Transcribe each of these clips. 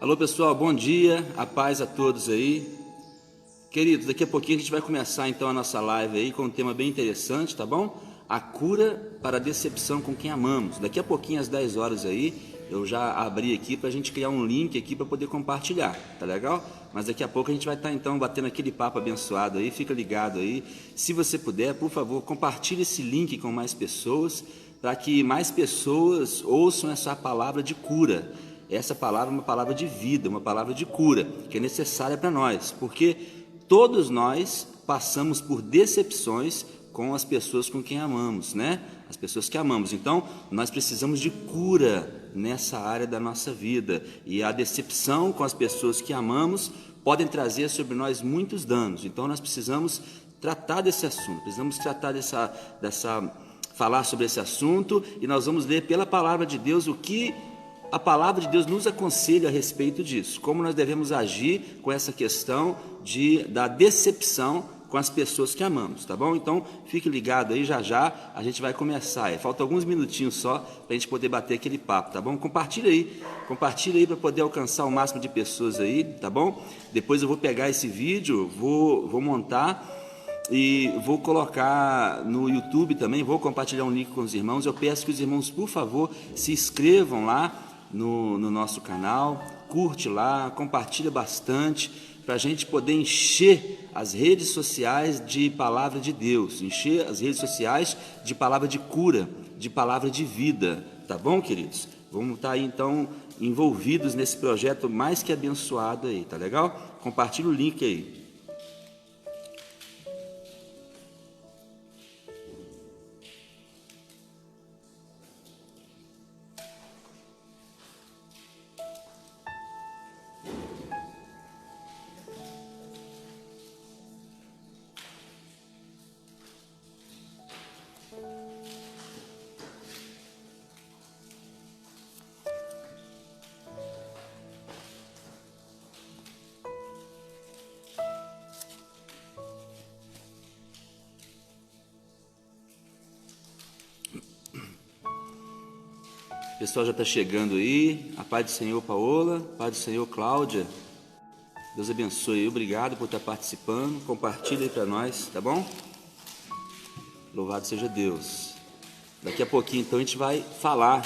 Alô pessoal, bom dia, a paz a todos aí. Queridos, daqui a pouquinho a gente vai começar então a nossa live aí com um tema bem interessante, tá bom? A cura para a decepção com quem amamos. Daqui a pouquinho às 10 horas aí, eu já abri aqui para a gente criar um link aqui para poder compartilhar, tá legal? Mas daqui a pouco a gente vai estar então batendo aquele papo abençoado aí, fica ligado aí. Se você puder, por favor, compartilhe esse link com mais pessoas, para que mais pessoas ouçam essa palavra de cura. Essa palavra é uma palavra de vida, uma palavra de cura, que é necessária para nós, porque todos nós passamos por decepções com as pessoas com quem amamos, né? As pessoas que amamos. Então, nós precisamos de cura nessa área da nossa vida. E a decepção com as pessoas que amamos podem trazer sobre nós muitos danos. Então, nós precisamos tratar desse assunto, precisamos tratar falar sobre esse assunto, e nós vamos ler pela palavra de Deus o que a palavra de Deus nos aconselha a respeito disso, como nós devemos agir com essa questão da decepção com as pessoas que amamos, tá bom? Então, fique ligado aí, já já a gente vai começar. Falta alguns minutinhos só para a gente poder bater aquele papo, tá bom? Compartilha aí para poder alcançar o máximo de pessoas aí, tá bom? Depois eu vou pegar esse vídeo, vou montar e vou colocar no YouTube também, vou compartilhar um link com os irmãos. Eu peço que os irmãos, por favor, se inscrevam lá no nosso canal, curte lá, compartilha bastante, para a gente poder encher as redes sociais de palavra de Deus, encher as redes sociais de palavra de cura, de palavra de vida, tá bom, queridos? Vamos estar aí então envolvidos nesse projeto mais que abençoado aí, tá legal? Compartilha o link aí. O pessoal já está chegando aí. A paz do Senhor, Paola. A paz do Senhor, Cláudia. Deus abençoe. Obrigado por estar participando. Compartilha aí para nós, tá bom? Louvado seja Deus. Daqui a pouquinho, então, a gente vai falar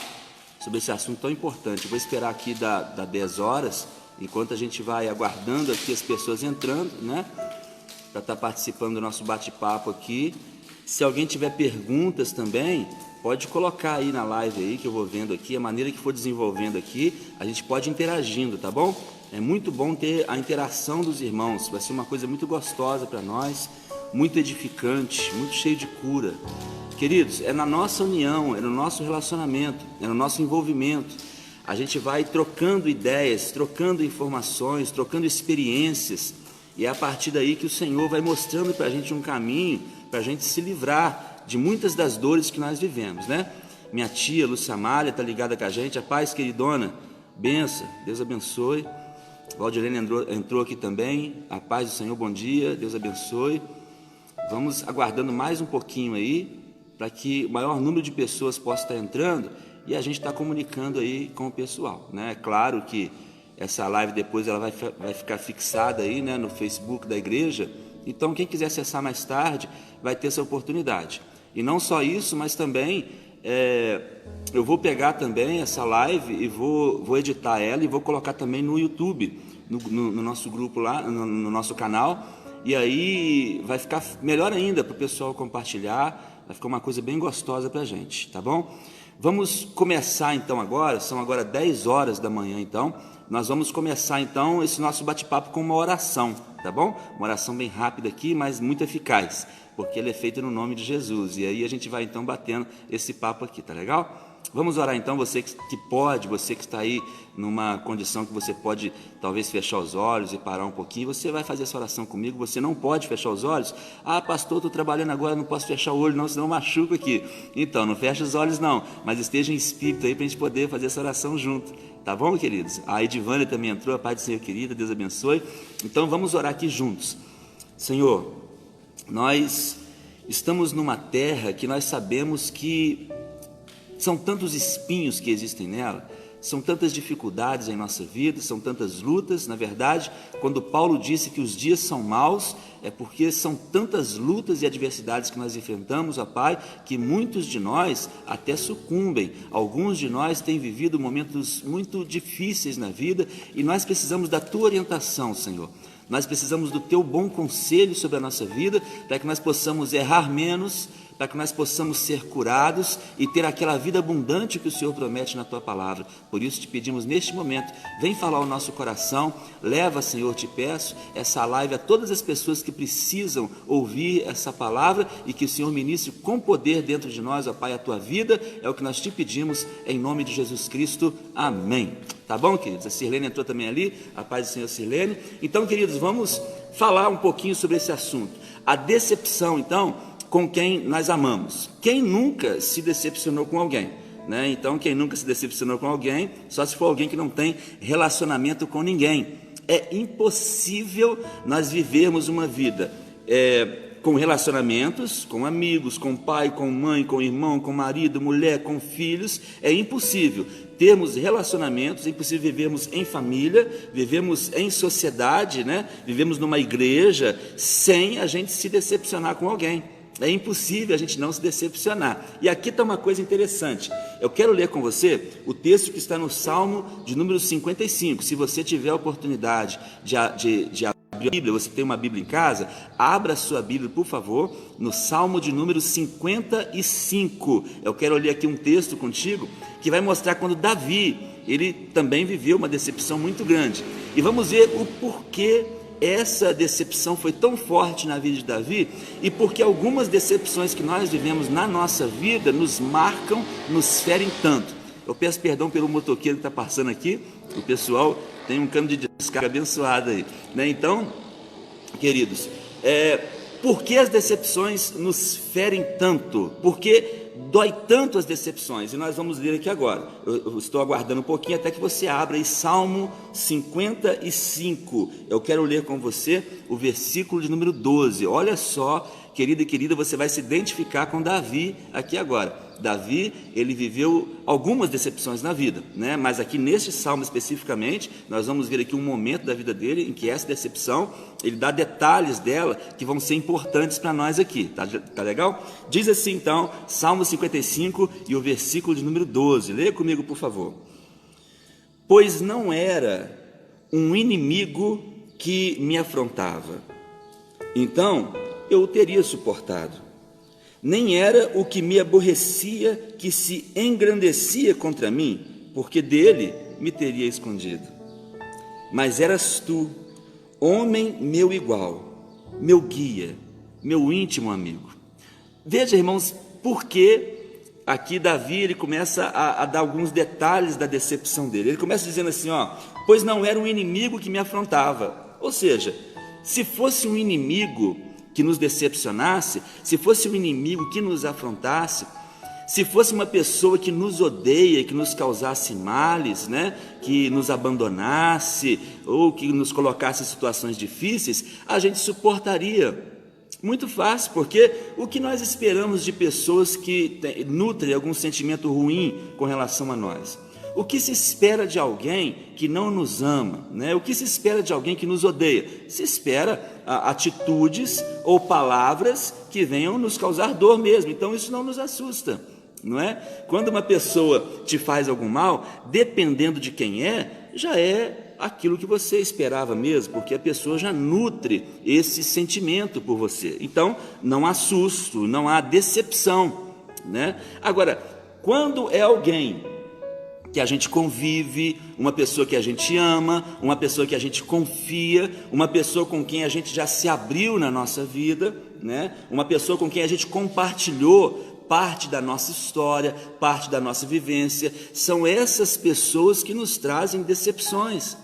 sobre esse assunto tão importante. Eu vou esperar aqui da 10 horas, enquanto a gente vai aguardando aqui as pessoas entrando, né? Para estar participando do nosso bate-papo aqui. Se alguém tiver perguntas também, pode colocar aí na live aí, que eu vou vendo aqui, a maneira que for desenvolvendo aqui, a gente pode ir interagindo, tá bom? É muito bom ter a interação dos irmãos, vai ser uma coisa muito gostosa para nós, muito edificante, muito cheio de cura. Queridos, é na nossa união, é no nosso relacionamento, é no nosso envolvimento. A gente vai trocando ideias, trocando informações, trocando experiências, e é a partir daí que o Senhor vai mostrando para a gente um caminho, para a gente se livrar de muitas das dores que nós vivemos, né? Minha tia, Lúcia Amália, está ligada com a gente. A paz, queridona, benção, Deus abençoe. Valdirene entrou aqui também. A paz do Senhor, bom dia, Deus abençoe. Vamos aguardando mais um pouquinho aí, para que o maior número de pessoas possa estar entrando e a gente está comunicando aí com o pessoal, né? É claro que essa live depois ela vai ficar fixada aí, né, no Facebook da igreja. Então, quem quiser acessar mais tarde vai ter essa oportunidade. E não só isso, mas também eu vou pegar também essa live e vou editar ela e vou colocar também no YouTube, no nosso grupo lá, no nosso canal. E aí vai ficar melhor ainda para o pessoal compartilhar, vai ficar uma coisa bem gostosa para a gente, tá bom? Vamos começar então agora, são agora 10 horas da manhã então. Nós vamos começar então esse nosso bate-papo com uma oração, tá bom? Uma oração bem rápida aqui, mas muito eficaz, porque ela é feita no nome de Jesus. E aí a gente vai então batendo esse papo aqui, tá legal? Vamos orar então, você que pode, você que está aí numa condição que você pode talvez fechar os olhos e parar um pouquinho, você vai fazer essa oração comigo. Você não pode fechar os olhos? Ah, pastor, estou trabalhando agora, não posso fechar o olho não, senão eu machuco aqui. Então, não feche os olhos não, mas esteja em espírito aí para a gente poder fazer essa oração junto. Tá bom, queridos? A Edivânia também entrou, a paz do Senhor, querida, Deus abençoe. Então, vamos orar aqui juntos. Senhor, nós estamos numa terra que nós sabemos que são tantos espinhos que existem nela, São tantas dificuldades em nossa vida, são tantas lutas. Na verdade, quando Paulo disse que os dias são maus, é porque são tantas lutas e adversidades que nós enfrentamos, ó Pai, que muitos de nós até sucumbem. Alguns de nós têm vivido momentos muito difíceis na vida e nós precisamos da Tua orientação, Senhor. Nós precisamos do Teu bom conselho sobre a nossa vida, para que nós possamos errar menos, para que nós possamos ser curados e ter aquela vida abundante que o Senhor promete na Tua palavra. Por isso te pedimos neste momento, vem falar o nosso coração, leva, Senhor, te peço, essa live a todas as pessoas que precisam ouvir essa palavra e que o Senhor ministre com poder dentro de nós, ó Pai, a Tua vida, é o que nós te pedimos, em nome de Jesus Cristo, amém. Tá bom, queridos? A Sirlene entrou também ali, a paz do Senhor, Sirlene. Então, queridos, vamos falar um pouquinho sobre esse assunto. A decepção, então, com quem nós amamos. Quem nunca se decepcionou com alguém, né? Então, quem nunca se decepcionou com alguém, só se for alguém que não tem relacionamento com ninguém. É impossível nós vivermos uma vida com relacionamentos, com amigos, com pai, com mãe, com irmão, com marido, mulher, com filhos. É impossível termos relacionamentos, é impossível vivermos em família, vivemos em sociedade, né? Vivemos numa igreja, sem a gente se decepcionar com alguém. É impossível a gente não se decepcionar. E aqui está uma coisa interessante. Eu quero ler com você o texto que está no Salmo de número 55. Se você tiver a oportunidade de abrir a Bíblia, você tem uma Bíblia em casa, abra a sua Bíblia, por favor, no Salmo de número 55. Eu quero ler aqui um texto contigo que vai mostrar quando Davi, ele também viveu uma decepção muito grande. E vamos ver o porquê essa decepção foi tão forte na vida de Davi e porque algumas decepções que nós vivemos na nossa vida nos marcam, nos ferem tanto. Eu peço perdão pelo motoqueiro que está passando aqui, o pessoal tem um cano de descarga abençoado aí, né? Então, queridos, por que as decepções nos ferem tanto? Por que dói tanto as decepções? E nós vamos ler aqui agora. Eu estou aguardando um pouquinho até que você abra aí Salmo 55. Eu quero ler com você o versículo de número 12. Olha só, querida e querida, você vai se identificar com Davi aqui agora. Davi, ele viveu algumas decepções na vida, né? Mas aqui neste salmo especificamente, nós vamos ver aqui um momento da vida dele em que essa decepção, ele dá detalhes dela que vão ser importantes para nós aqui, tá legal? Diz assim então, Salmo 55 e o versículo de número 12, leia comigo por favor. Pois não era um inimigo que me afrontava, então eu o teria suportado. Nem era o que me aborrecia que se engrandecia contra mim, porque dele me teria escondido. Mas eras tu, homem meu igual, meu guia, meu íntimo amigo. Veja, irmãos, porque aqui Davi ele começa a dar alguns detalhes da decepção dele. Ele começa dizendo assim, pois não era um inimigo que me afrontava. Ou seja, se fosse um inimigo que nos decepcionasse, se fosse um inimigo que nos afrontasse, se fosse uma pessoa que nos odeia, que nos causasse males, né? Que nos abandonasse ou que nos colocasse em situações difíceis, a gente suportaria. Muito fácil, porque o que nós esperamos de pessoas que nutrem algum sentimento ruim com relação a nós? O que se espera de alguém que não nos ama, né? O que se espera de alguém que nos odeia? Se espera atitudes ou palavras que venham nos causar dor mesmo. Então isso não nos assusta, não é? Quando uma pessoa te faz algum mal, dependendo de quem já é aquilo que você esperava mesmo, porque a pessoa já nutre esse sentimento por você. Então não há susto, não há decepção, né? Agora, quando é alguém que a gente convive, uma pessoa que a gente ama, uma pessoa que a gente confia, uma pessoa com quem a gente já se abriu na nossa vida, né? Uma pessoa com quem a gente compartilhou parte da nossa história, parte da nossa vivência. São essas pessoas que nos trazem decepções,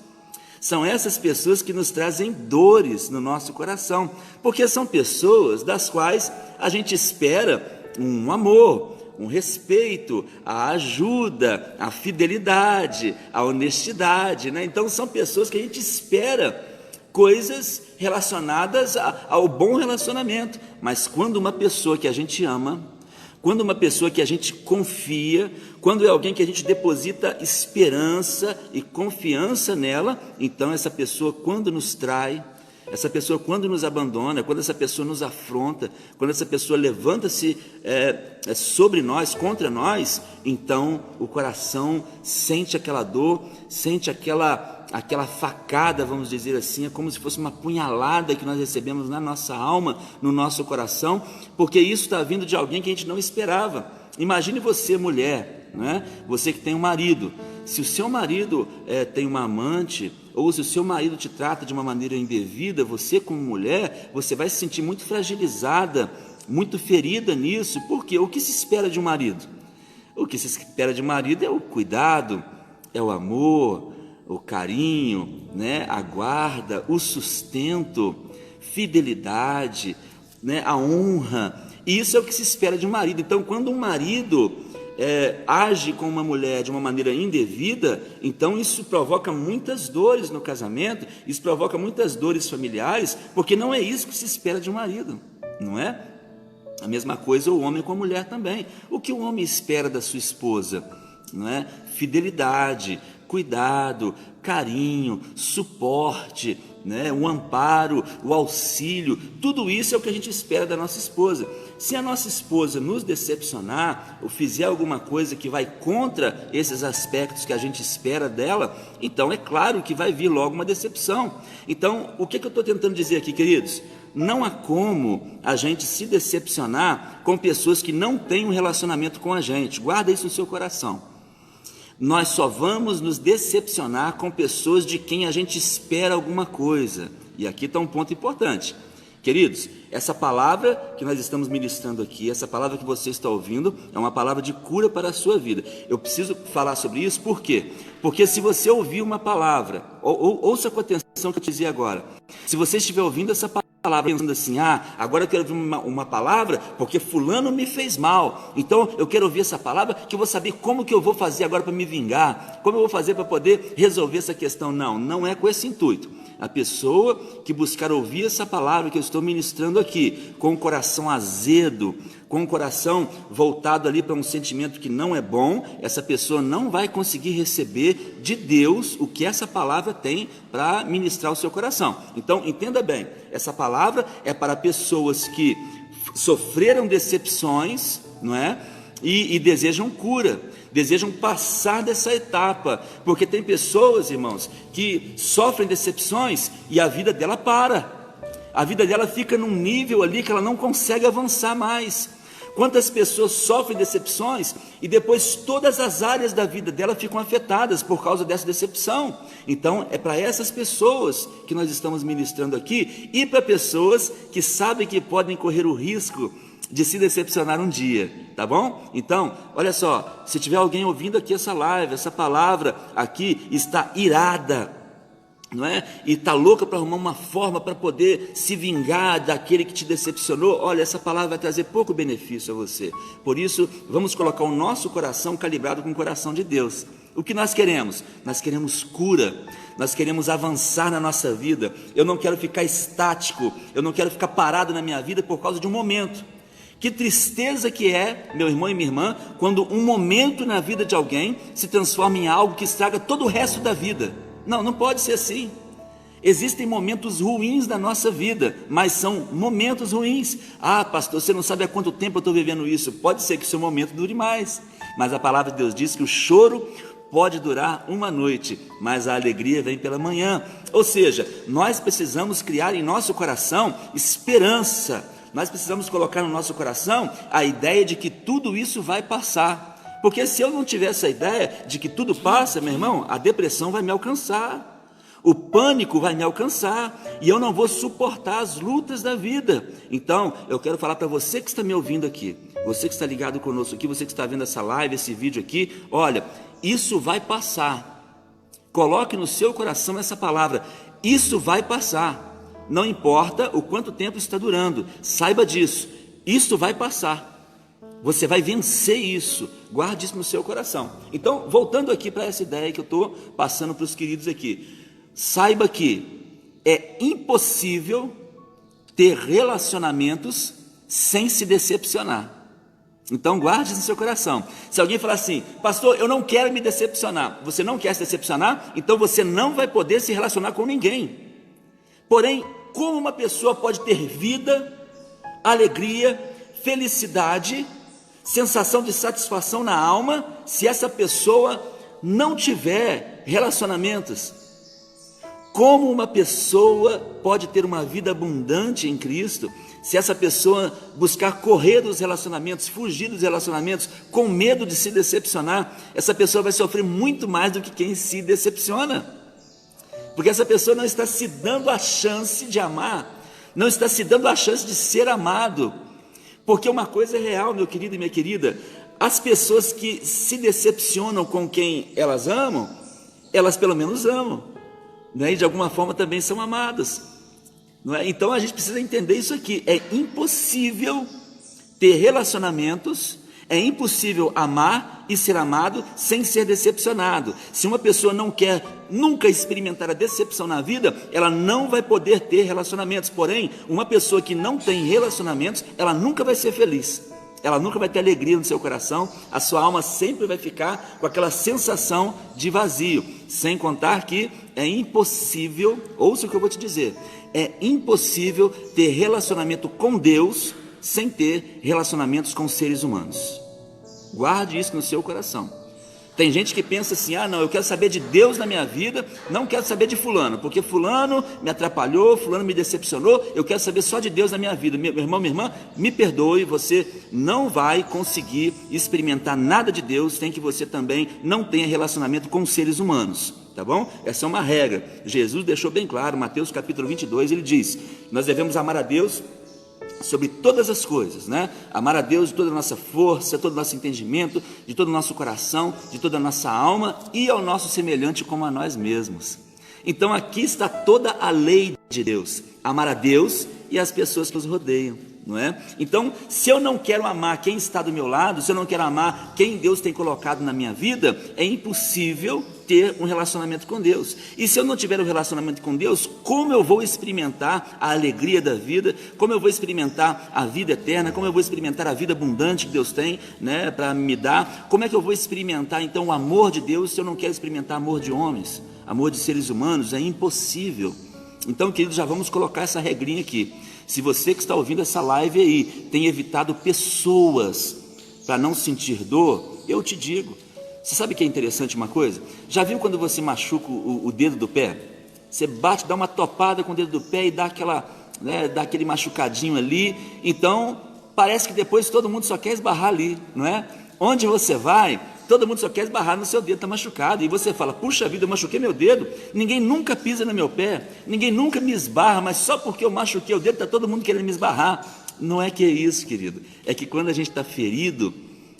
são essas pessoas que nos trazem dores no nosso coração, porque são pessoas das quais a gente espera um amor, um respeito, a ajuda, a fidelidade, a honestidade, né? Então são pessoas que a gente espera coisas relacionadas ao bom relacionamento, mas quando uma pessoa que a gente ama, quando uma pessoa que a gente confia, quando é alguém que a gente deposita esperança e confiança nela, então essa pessoa quando nos trai, essa pessoa quando nos abandona, quando essa pessoa nos afronta, quando essa pessoa levanta-se sobre nós, contra nós, então o coração sente aquela dor, sente aquela facada, vamos dizer assim, é como se fosse uma punhalada que nós recebemos na nossa alma, no nosso coração, porque isso está vindo de alguém que a gente não esperava. Imagine você, mulher, né? Você que tem um marido, se o seu marido tem uma amante, ou se o seu marido te trata de uma maneira indevida, você como mulher, você vai se sentir muito fragilizada, muito ferida nisso, porque o que se espera de um marido? O que se espera de um marido é o cuidado, é o amor, o carinho, né? A guarda, o sustento, fidelidade, né? A honra, isso é o que se espera de um marido. Então, quando um marido age com uma mulher de uma maneira indevida, então isso provoca muitas dores no casamento, isso provoca muitas dores familiares, porque não é isso que se espera de um marido, não é? A mesma coisa o homem com a mulher também. O que o homem espera da sua esposa? Não é? Fidelidade, cuidado, carinho, suporte, né? O amparo, o auxílio, tudo isso é o que a gente espera da nossa esposa. Se a nossa esposa nos decepcionar ou fizer alguma coisa que vai contra esses aspectos que a gente espera dela, então é claro que vai vir logo uma decepção. Então, o que eu estou tentando dizer aqui, queridos? Não há como a gente se decepcionar com pessoas que não têm um relacionamento com a gente. Guarda isso no seu coração. Nós só vamos nos decepcionar com pessoas de quem a gente espera alguma coisa. E aqui está um ponto importante. Queridos, essa palavra que nós estamos ministrando aqui, essa palavra que você está ouvindo, é uma palavra de cura para a sua vida. Eu preciso falar sobre isso, por quê? Porque se você ouvir uma palavra, ouça com atenção o que eu te dizia agora. Se você estiver ouvindo essa palavra, pensando assim, agora eu quero ouvir uma palavra porque fulano me fez mal, então eu quero ouvir essa palavra que eu vou saber como que eu vou fazer agora para me vingar, como eu vou fazer para poder resolver essa questão. Não é com esse intuito. A pessoa que buscar ouvir essa palavra que eu estou ministrando aqui, com o coração azedo, com o coração voltado ali para um sentimento que não é bom, essa pessoa não vai conseguir receber de Deus o que essa palavra tem para ministrar o seu coração. Então, entenda bem, essa palavra é para pessoas que sofreram decepções, não é? E desejam cura, desejam passar dessa etapa, porque tem pessoas, irmãos, que sofrem decepções e a vida dela para, a vida dela fica num nível ali que ela não consegue avançar mais. Quantas pessoas sofrem decepções e depois todas as áreas da vida dela ficam afetadas por causa dessa decepção? Então é para essas pessoas que nós estamos ministrando aqui, e para pessoas que sabem que podem correr o risco de se decepcionar um dia, tá bom? Então, olha só, se tiver alguém ouvindo aqui essa live, essa palavra aqui está irada, não é? E está louca para arrumar uma forma para poder se vingar daquele que te decepcionou, olha, essa palavra vai trazer pouco benefício a você. Por isso, vamos colocar o nosso coração calibrado com o coração de Deus. O que nós queremos? Nós queremos cura, nós queremos avançar na nossa vida. Eu não quero ficar estático, eu não quero ficar parado na minha vida por causa de um momento. Que tristeza que é, meu irmão e minha irmã, quando um momento na vida de alguém se transforma em algo que estraga todo o resto da vida. Não pode ser assim. Existem momentos ruins na nossa vida, mas são momentos ruins. Pastor, você não sabe há quanto tempo eu estou vivendo isso. Pode ser que o seu momento dure mais, mas a palavra de Deus diz que o choro pode durar uma noite, mas a alegria vem pela manhã. Ou seja, nós precisamos criar em nosso coração esperança. Nós precisamos colocar no nosso coração a ideia de que tudo isso vai passar, porque se eu não tiver essa ideia de que tudo passa, meu irmão, a depressão vai me alcançar, o pânico vai me alcançar, e eu não vou suportar as lutas da vida. Então, eu quero falar para você que está me ouvindo aqui, você que está ligado conosco aqui, você que está vendo essa live, esse vídeo aqui, olha, isso vai passar. Coloque no seu coração essa palavra, isso vai passar. Não importa o quanto tempo está durando, saiba disso, isso vai passar, você vai vencer isso, guarde isso no seu coração. Então, voltando aqui para essa ideia que eu estou passando para os queridos aqui, saiba que é impossível ter relacionamentos sem se decepcionar. Então guarde isso no seu coração. Se alguém falar assim: pastor, eu não quero me decepcionar. Você não quer se decepcionar? Então você não vai poder se relacionar com ninguém. Porém, como uma pessoa pode ter vida, alegria, felicidade, sensação de satisfação na alma, se essa pessoa não tiver relacionamentos? Como uma pessoa pode ter uma vida abundante em Cristo se essa pessoa buscar correr dos relacionamentos, fugir dos relacionamentos, com medo de se decepcionar? Essa pessoa vai sofrer muito mais do que quem se decepciona, porque essa pessoa não está se dando a chance de amar, não está se dando a chance de ser amado. Porque uma coisa é real, meu querido e minha querida: as pessoas que se decepcionam com quem elas amam, elas pelo menos amam, né? E de alguma forma também são amadas, não é? Então a gente precisa entender isso aqui: é impossível ter relacionamentos, é impossível amar e ser amado sem ser decepcionado. Se uma pessoa não quer nunca experimentar a decepção na vida, ela não vai poder ter relacionamentos. Porém, uma pessoa que não tem relacionamentos, ela nunca vai ser feliz, ela nunca vai ter alegria no seu coração, a sua alma sempre vai ficar com aquela sensação de vazio. Sem contar que é impossível, ouça o que eu vou te dizer, é impossível ter relacionamento com Deus sem ter relacionamentos com seres humanos. Guarde isso no seu coração. Tem gente que pensa assim: ah não, eu quero saber de Deus na minha vida, não quero saber de fulano, porque fulano me atrapalhou, fulano me decepcionou, eu quero saber só de Deus na minha vida. Meu irmão, minha irmã, me perdoe, você não vai conseguir experimentar nada de Deus sem que você também não tenha relacionamento com seres humanos, tá bom? Essa é uma regra. Jesus deixou bem claro, Mateus capítulo 22, ele diz: nós devemos amar a Deus sobre todas as coisas, né? Amar a Deus de toda a nossa força, todo o nosso entendimento, de todo o nosso coração, de toda a nossa alma, e ao nosso semelhante como a nós mesmos. Então aqui está toda a lei de Deus: amar a Deus e as pessoas que nos rodeiam, não é? Então, se eu não quero amar quem está do meu lado, se eu não quero amar quem Deus tem colocado na minha vida, é impossível ter um relacionamento com Deus. E se eu não tiver um relacionamento com Deus, como eu vou experimentar a alegria da vida? Como eu vou experimentar a vida eterna? Como eu vou experimentar a vida abundante que Deus tem, né, para me dar? Como é que eu vou experimentar então o amor de Deus se eu não quero experimentar amor de homens, amor de seres humanos? É impossível. Então, queridos, já vamos colocar essa regrinha aqui. Se você que está ouvindo essa live aí tem evitado pessoas para não sentir dor, eu te digo, você sabe que é interessante uma coisa? Já viu quando você machuca o dedo do pé? Você bate, dá uma topada com o dedo do pé e dá aquela, né, dá aquele machucadinho ali. Então parece que depois todo mundo só quer esbarrar ali, não é? Onde você vai, todo mundo só quer esbarrar no seu dedo, está machucado. E você fala: puxa vida, eu machuquei meu dedo, ninguém nunca pisa no meu pé, ninguém nunca me esbarra, mas só porque eu machuquei o dedo está todo mundo querendo me esbarrar. Não é que é isso, querido, é que quando a gente está ferido,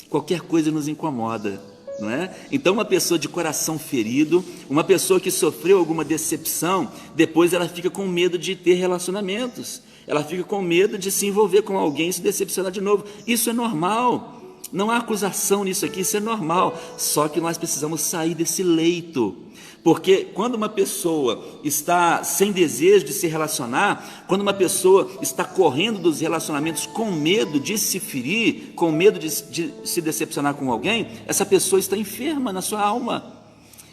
qualquer coisa nos incomoda, não é? Então uma pessoa de coração ferido, uma pessoa que sofreu alguma decepção, depois ela fica com medo de ter relacionamentos, ela fica com medo de se envolver com alguém e se decepcionar de novo. Isso é normal, não há acusação nisso aqui, isso é normal. Só que nós precisamos sair desse leito, porque quando uma pessoa está sem desejo de se relacionar, quando uma pessoa está correndo dos relacionamentos com medo de se ferir, com medo de se decepcionar com alguém, essa pessoa está enferma na sua alma.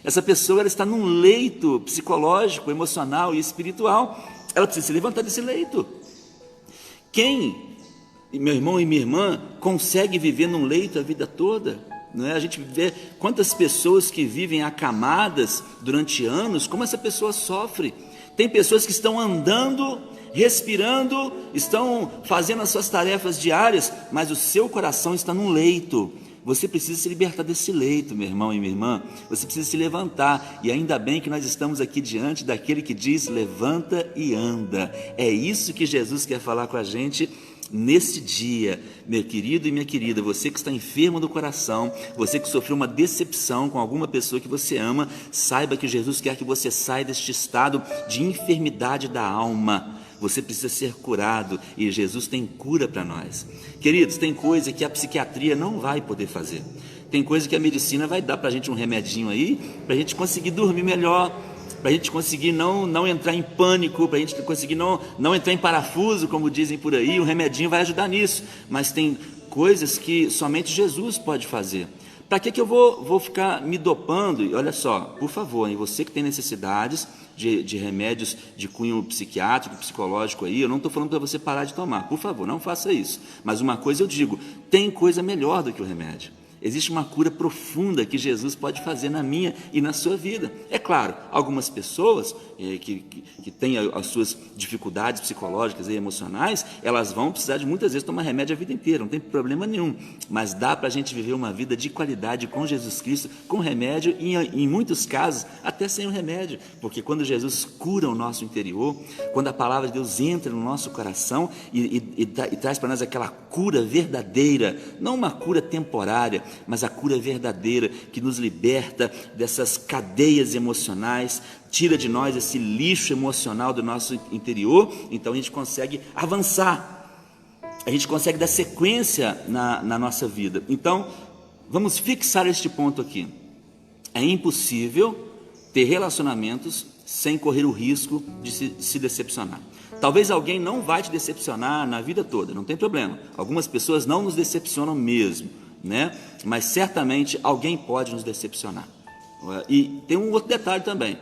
Essa pessoa, ela está num leito psicológico, emocional e espiritual. Ela precisa se levantar desse leito. Quem, meu irmão e minha irmã, consegue viver num leito a vida toda? Não é? A gente vê quantas pessoas que vivem acamadas durante anos, como essa pessoa sofre. Tem pessoas que estão andando, respirando, estão fazendo as suas tarefas diárias, mas o seu coração está num leito. Você precisa se libertar desse leito, meu irmão e minha irmã. Você precisa se levantar, e ainda bem que nós estamos aqui diante daquele que diz: levanta e anda. É isso que Jesus quer falar com a gente nesse dia, meu querido e minha querida. Você que está enfermo do coração, você que sofreu uma decepção com alguma pessoa que você ama, saiba que Jesus quer que você saia deste estado de enfermidade da alma. Você precisa ser curado, e Jesus tem cura para nós. Queridos, tem coisa que a psiquiatria não vai poder fazer, tem coisa que a medicina vai dar para a gente um remedinho aí, para a gente conseguir dormir melhor, para a gente conseguir não entrar em pânico, para a gente conseguir não entrar em parafuso, como dizem por aí. O remedinho vai ajudar nisso, mas tem coisas que somente Jesus pode fazer. Para que eu vou ficar me dopando? E olha só, por favor, hein, você que tem necessidades de remédios de cunho psiquiátrico, psicológico aí, eu não estou falando para você parar de tomar, por favor, não faça isso. Mas uma coisa eu digo, tem coisa melhor do que o remédio. Existe uma cura profunda que Jesus pode fazer na minha e na sua vida. É claro, algumas pessoas que têm as suas dificuldades psicológicas e emocionais, elas vão precisar de muitas vezes tomar remédio a vida inteira, não tem problema nenhum. Mas dá para a gente viver uma vida de qualidade com Jesus Cristo, com remédio e em muitos casos até sem o remédio. Porque quando Jesus cura o nosso interior, quando a palavra de Deus entra no nosso coração e traz para nós aquela cura verdadeira, não uma cura temporária, mas a cura verdadeira que nos liberta dessas cadeias emocionais, tira de nós esse lixo emocional do nosso interior, então a gente consegue avançar, a gente consegue dar sequência na nossa vida. Então, vamos fixar este ponto aqui. É impossível ter relacionamentos sem correr o risco de se decepcionar. Talvez alguém não vai te decepcionar na vida toda, não tem problema. Algumas pessoas não nos decepcionam mesmo, né? Mas certamente alguém pode nos decepcionar. E tem um outro detalhe também.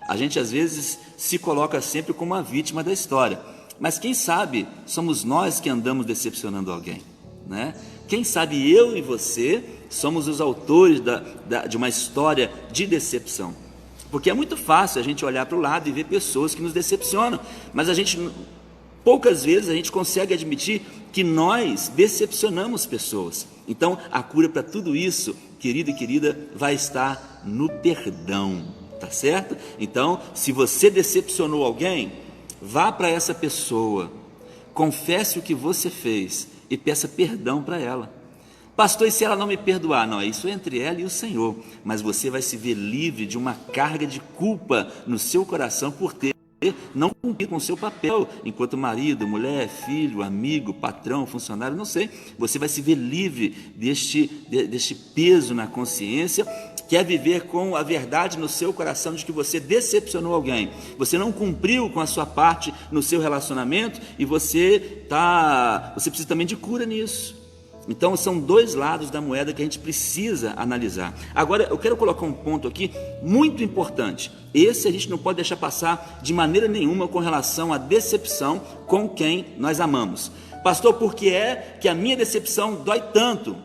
A gente às vezes se coloca sempre como uma vítima da história, mas quem sabe somos nós que andamos decepcionando alguém, né? Quem sabe eu e você somos os autores de uma história de decepção. Porque é muito fácil a gente olhar para o lado e ver pessoas que nos decepcionam, mas poucas vezes a gente consegue admitir que nós decepcionamos pessoas. Então, a cura para tudo isso, querido e querida, vai estar no perdão, tá certo? Então, se você decepcionou alguém, vá para essa pessoa, confesse o que você fez e peça perdão para ela. Pastor, e se ela não me perdoar? Não, isso é entre ela e o Senhor, mas você vai se ver livre de uma carga de culpa no seu coração por ter não cumprir com o seu papel enquanto marido, mulher, filho, amigo, patrão, funcionário, não sei. Você vai se ver livre deste peso na consciência, que é viver com a verdade no seu coração de que você decepcionou alguém, você não cumpriu com a sua parte no seu relacionamento e você precisa também de cura nisso. Então são dois lados da moeda que a gente precisa analisar. Agora eu quero colocar um ponto aqui muito importante. Esse a gente não pode deixar passar de maneira nenhuma com relação à decepção com quem nós amamos. Pastor, por que é que a minha decepção dói tanto?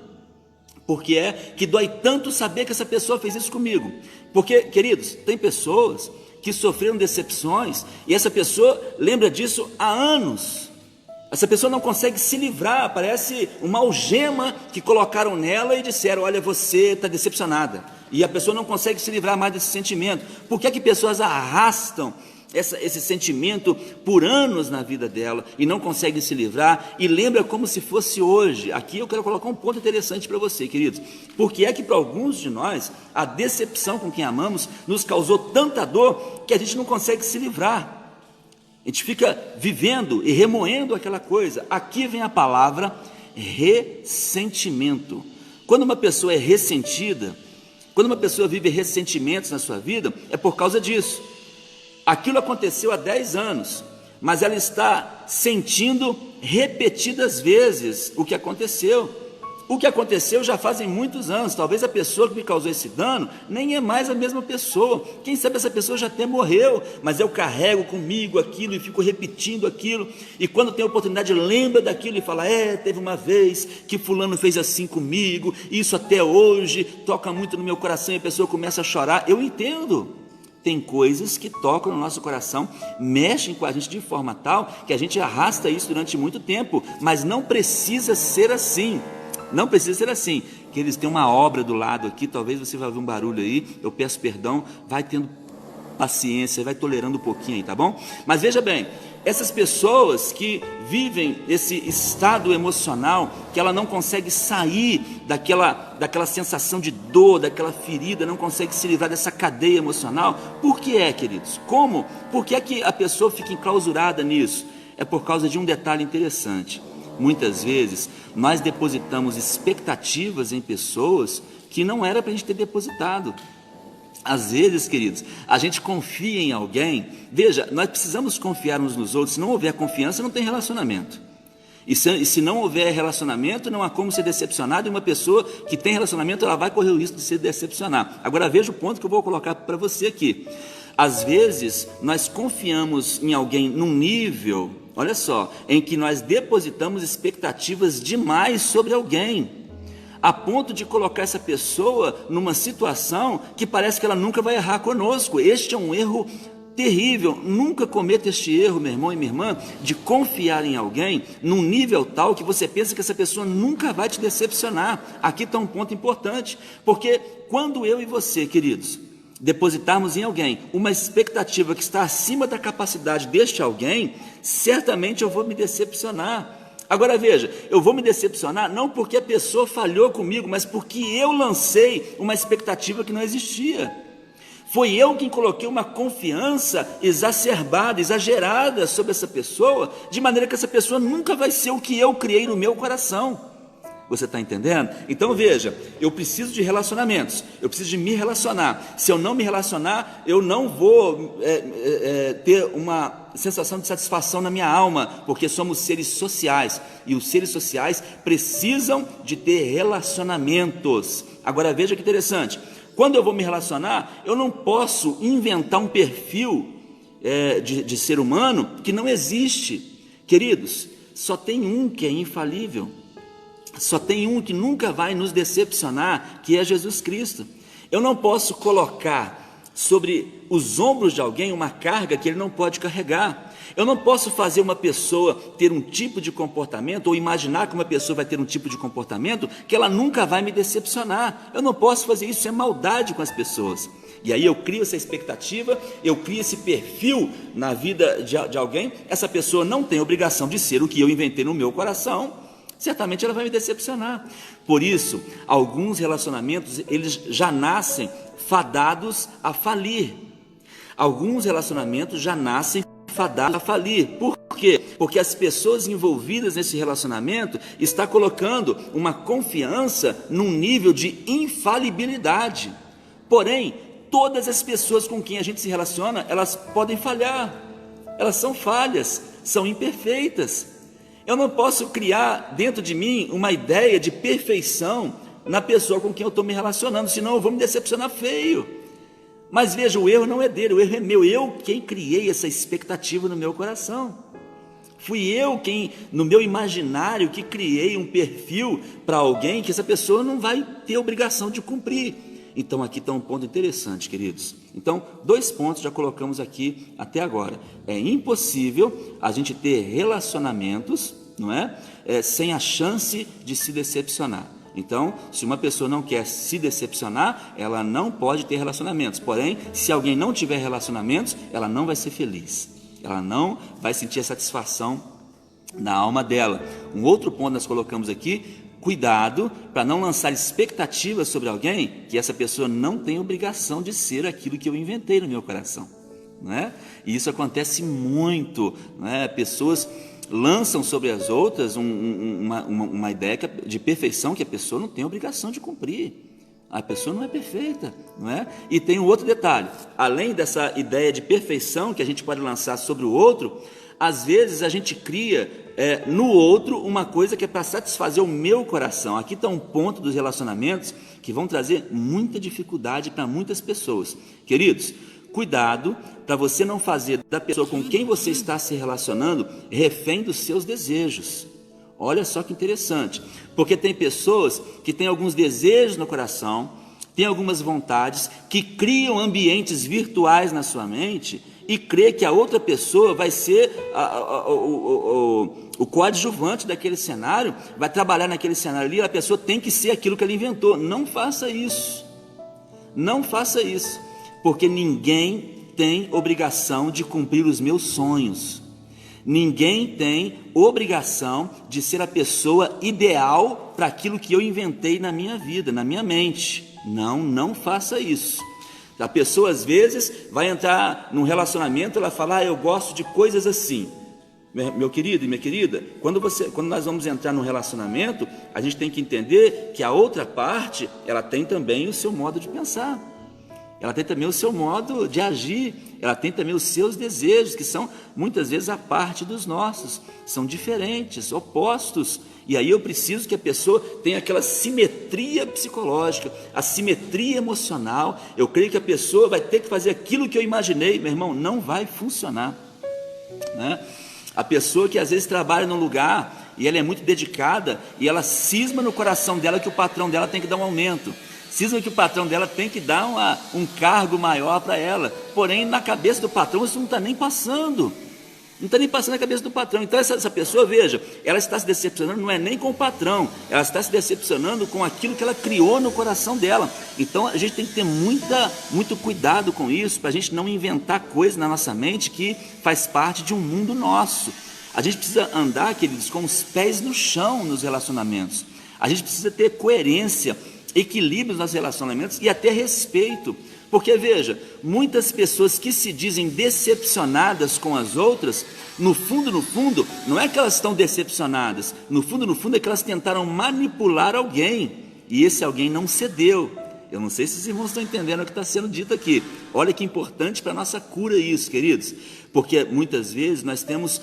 Por que é que dói tanto saber que essa pessoa fez isso comigo? Porque, queridos, tem pessoas que sofreram decepções e essa pessoa lembra disso há anos. Essa pessoa não consegue se livrar, parece uma algema que colocaram nela e disseram, olha, você está decepcionada. E a pessoa não consegue se livrar mais desse sentimento. Por que pessoas arrastam esse sentimento por anos na vida dela e não conseguem se livrar e lembra como se fosse hoje? Aqui eu quero colocar um ponto interessante para você, queridos. Porque é que para alguns de nós, a decepção com quem amamos nos causou tanta dor que a gente não consegue se livrar. A gente fica vivendo e remoendo aquela coisa. Aqui vem a palavra ressentimento. Quando uma pessoa é ressentida, quando uma pessoa vive ressentimentos na sua vida, é por causa disso. Aquilo aconteceu há 10 anos, mas ela está sentindo repetidas vezes o que aconteceu. O que aconteceu já fazem muitos anos. Talvez a pessoa que me causou esse dano nem é mais a mesma pessoa. Quem sabe essa pessoa já até morreu, mas eu carrego comigo aquilo e fico repetindo aquilo. E quando tem oportunidade, lembra daquilo e fala, teve uma vez que fulano fez assim comigo, isso até hoje toca muito no meu coração e a pessoa começa a chorar. Eu entendo. Tem coisas que tocam no nosso coração, mexem com a gente de forma tal que a gente arrasta isso durante muito tempo, mas não precisa ser assim. Não precisa ser assim, que eles têm uma obra do lado aqui, talvez você vai ouvir um barulho aí, eu peço perdão, vai tendo paciência, vai tolerando um pouquinho aí, tá bom? Mas veja bem, essas pessoas que vivem esse estado emocional, que ela não consegue sair daquela sensação de dor, daquela ferida, não consegue se livrar dessa cadeia emocional, por que é, queridos? Como? Por que é que a pessoa fica enclausurada nisso? É por causa de um detalhe interessante. Muitas vezes nós depositamos expectativas em pessoas que não era para a gente ter depositado. Às vezes, queridos, a gente confia em alguém. Veja, nós precisamos confiar uns nos outros. Se não houver confiança, não tem relacionamento. E se não houver relacionamento, não há como ser decepcionado, e uma pessoa que tem relacionamento, ela vai correr o risco de se decepcionar. Agora veja o ponto que eu vou colocar para você aqui. Às vezes, nós confiamos em alguém num nível, olha só, em que nós depositamos expectativas demais sobre alguém, a ponto de colocar essa pessoa numa situação que parece que ela nunca vai errar conosco. Este é um erro terrível. Nunca cometa este erro, meu irmão e minha irmã, de confiar em alguém num nível tal que você pensa que essa pessoa nunca vai te decepcionar. Aqui está um ponto importante, porque quando eu e você, queridos, depositarmos em alguém uma expectativa que está acima da capacidade deste alguém, certamente eu vou me decepcionar. Agora veja, eu vou me decepcionar não porque a pessoa falhou comigo, mas porque eu lancei uma expectativa que não existia. Foi eu quem coloquei uma confiança exacerbada, exagerada sobre essa pessoa, de maneira que essa pessoa nunca vai ser o que eu criei no meu coração. Você está entendendo? Então veja, eu preciso de relacionamentos, eu preciso de me relacionar. Se eu não me relacionar, eu não vou ter uma sensação de satisfação na minha alma, porque somos seres sociais, e os seres sociais precisam de ter relacionamentos. Agora veja que interessante, quando eu vou me relacionar, eu não posso inventar um perfil de ser humano que não existe. Queridos, só tem um que é infalível, só tem um que nunca vai nos decepcionar, que é Jesus Cristo. Eu não posso colocar sobre os ombros de alguém uma carga que ele não pode carregar. Eu não posso fazer uma pessoa ter um tipo de comportamento, ou imaginar que uma pessoa vai ter um tipo de comportamento que ela nunca vai me decepcionar. Eu não posso fazer isso, é maldade com as pessoas. E aí eu crio essa expectativa, eu crio esse perfil na vida de alguém. Essa pessoa não tem obrigação de ser o que eu inventei no meu coração. Certamente ela vai me decepcionar. Por isso, alguns relacionamentos, eles já nascem fadados a falir. Alguns relacionamentos já nascem fadados a falir. Por quê? Porque as pessoas envolvidas nesse relacionamento estão colocando uma confiança num nível de infalibilidade. Porém, todas as pessoas com quem a gente se relaciona, elas podem falhar. Elas são falhas, são imperfeitas. Eu não posso criar dentro de mim uma ideia de perfeição na pessoa com quem eu estou me relacionando, senão eu vou me decepcionar feio. Mas veja, o erro não é dele, o erro é meu. Eu quem criei essa expectativa no meu coração. Fui eu quem, no meu imaginário, que criei um perfil para alguém que essa pessoa não vai ter obrigação de cumprir. Então aqui está um ponto interessante, queridos. Então, 2 pontos já colocamos aqui até agora. É impossível a gente ter relacionamentos, não é? Sem a chance de se decepcionar. Então, se uma pessoa não quer se decepcionar, ela não pode ter relacionamentos. Porém, se alguém não tiver relacionamentos, ela não vai ser feliz. Ela não vai sentir a satisfação na alma dela. Um outro ponto nós colocamos aqui: cuidado para não lançar expectativas sobre alguém que essa pessoa não tem obrigação de ser aquilo que eu inventei no meu coração, não é? E isso acontece muito, não é? Pessoas lançam sobre as outras uma ideia de perfeição que a pessoa não tem obrigação de cumprir. A pessoa não é perfeita, não é? E tem um outro detalhe: além dessa ideia de perfeição que a gente pode lançar sobre o outro, às vezes a gente cria no outro uma coisa que é para satisfazer o meu coração. Aqui está um ponto dos relacionamentos que vão trazer muita dificuldade para muitas pessoas. Queridos, cuidado para você não fazer da pessoa com quem você está se relacionando refém dos seus desejos. Olha só que interessante, porque tem pessoas que têm alguns desejos no coração, têm algumas vontades, que criam ambientes virtuais na sua mente e crê que a outra pessoa vai ser o coadjuvante daquele cenário, vai trabalhar naquele cenário ali, a pessoa tem que ser aquilo que ela inventou. Não faça isso, não faça isso, porque ninguém tem obrigação de cumprir os meus sonhos, ninguém tem obrigação de ser a pessoa ideal para aquilo que eu inventei na minha vida, na minha mente. Não faça isso. A pessoa às vezes vai entrar num relacionamento, ela fala: eu gosto de coisas assim. Meu querido e minha querida, quando nós vamos entrar num relacionamento, a gente tem que entender que a outra parte, ela tem também o seu modo de pensar, ela tem também o seu modo de agir, ela tem também os seus desejos, que são muitas vezes a parte dos nossos, são diferentes, opostos. E aí eu preciso que a pessoa tenha aquela simetria psicológica, a simetria emocional. Eu creio que a pessoa vai ter que fazer aquilo que eu imaginei. Meu irmão, não vai funcionar, né? A pessoa que às vezes trabalha num lugar e ela é muito dedicada e ela cisma no coração dela que o patrão dela tem que dar um aumento, cisma que o patrão dela tem que dar um cargo maior para ela, porém na cabeça do patrão isso não está nem passando. Não está nem passando na cabeça do patrão. Então essa pessoa, veja, ela está se decepcionando, não é nem com o patrão, ela está se decepcionando com aquilo que ela criou no coração dela. Então a gente tem que ter muito cuidado com isso, para a gente não inventar coisas na nossa mente que faz parte de um mundo nosso. A gente precisa andar, queridos, com os pés no chão nos relacionamentos. A gente precisa ter coerência, equilíbrio nos nossos relacionamentos e até respeito. Porque veja, muitas pessoas que se dizem decepcionadas com as outras, no fundo, não é que elas estão decepcionadas, no fundo é que elas tentaram manipular alguém, e esse alguém não cedeu. Eu não sei se os irmãos estão entendendo o que está sendo dito aqui. Olha que importante para a nossa cura isso, queridos, porque muitas vezes nós temos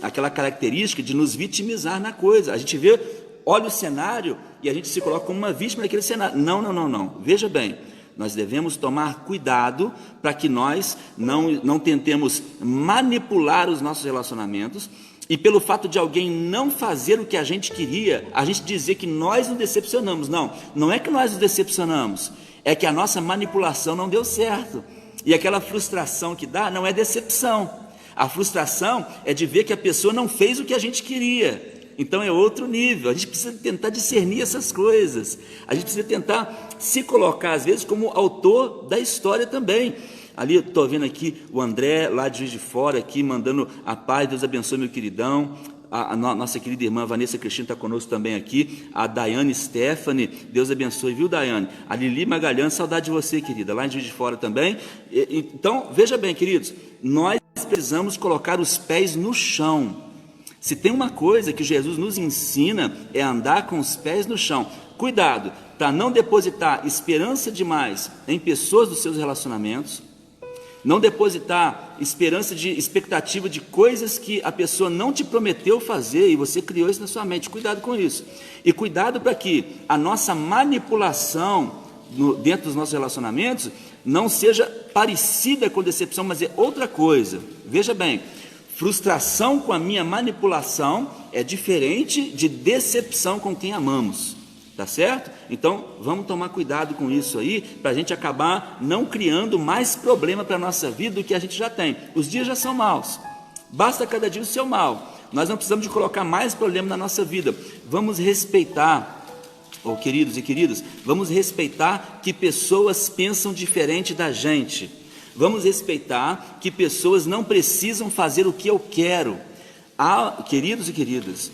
aquela característica de nos vitimizar na coisa. A gente vê, olha o cenário e a gente se coloca como uma vítima daquele cenário. Não, veja bem, nós devemos tomar cuidado para que nós não tentemos manipular os nossos relacionamentos, e pelo fato de alguém não fazer o que a gente queria, a gente dizer que nós nos decepcionamos. Não é que nós nos decepcionamos, é que a nossa manipulação não deu certo, e aquela frustração que dá não é decepção, a frustração é de ver que a pessoa não fez o que a gente queria. Então é outro nível. A gente precisa tentar discernir essas coisas, a gente precisa tentar se colocar às vezes como autor da história também. Ali eu estou vendo aqui o André lá de Juiz de Fora aqui, mandando a paz, Deus abençoe meu queridão. A nossa querida irmã Vanessa Cristina está conosco também aqui, a Daiane Stephanie, Deus abençoe, viu Daiane? A Lili Magalhães, saudade de você, querida, lá em Juiz de Fora também. Então veja bem, queridos, nós precisamos colocar os pés no chão. Se tem uma coisa que Jesus nos ensina, é andar com os pés no chão. Cuidado para não depositar esperança demais em pessoas dos seus relacionamentos, não depositar expectativa de coisas que a pessoa não te prometeu fazer e você criou isso na sua mente. Cuidado com isso. E cuidado para que a nossa manipulação dentro dos nossos relacionamentos não seja parecida com decepção, mas é outra coisa. Veja bem, frustração com a minha manipulação é diferente de decepção com quem amamos, tá certo? Então vamos tomar cuidado com isso aí, para a gente acabar não criando mais problema para a nossa vida do que a gente já tem. Os dias já são maus, basta cada dia o seu mal. Nós não precisamos de colocar mais problema na nossa vida. Vamos respeitar, queridos e queridas, vamos respeitar que pessoas pensam diferente da gente. Vamos respeitar que pessoas não precisam fazer o que eu quero. Queridos e queridas,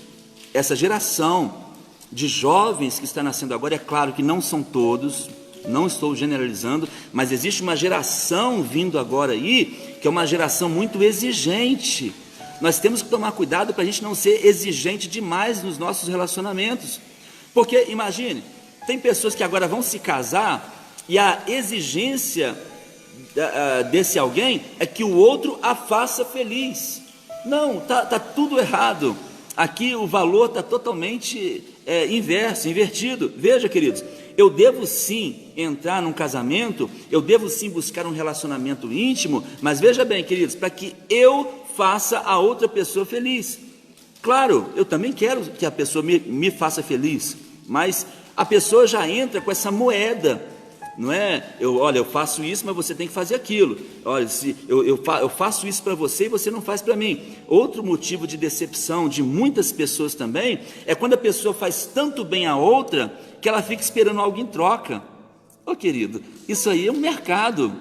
essa geração de jovens que está nascendo agora, é claro que não são todos, não estou generalizando, mas existe uma geração vindo agora aí, que é uma geração muito exigente. Nós temos que tomar cuidado para a gente não ser exigente demais nos nossos relacionamentos. Porque, imagine, tem pessoas que agora vão se casar e a exigência desse alguém é que o outro a faça feliz. Não, tá tudo errado. Aqui o valor está totalmente invertido. Veja, queridos, eu devo sim entrar num casamento, eu devo sim buscar um relacionamento íntimo, mas veja bem, queridos, para que eu faça a outra pessoa feliz. Claro, eu também quero que a pessoa me faça feliz, mas a pessoa já entra com essa moeda. Não é, eu faço isso, mas você tem que fazer aquilo. Olha, eu faço isso para você e você não faz para mim. Outro motivo de decepção de muitas pessoas também é quando a pessoa faz tanto bem a outra que ela fica esperando algo em troca. Querido, isso aí é um mercado.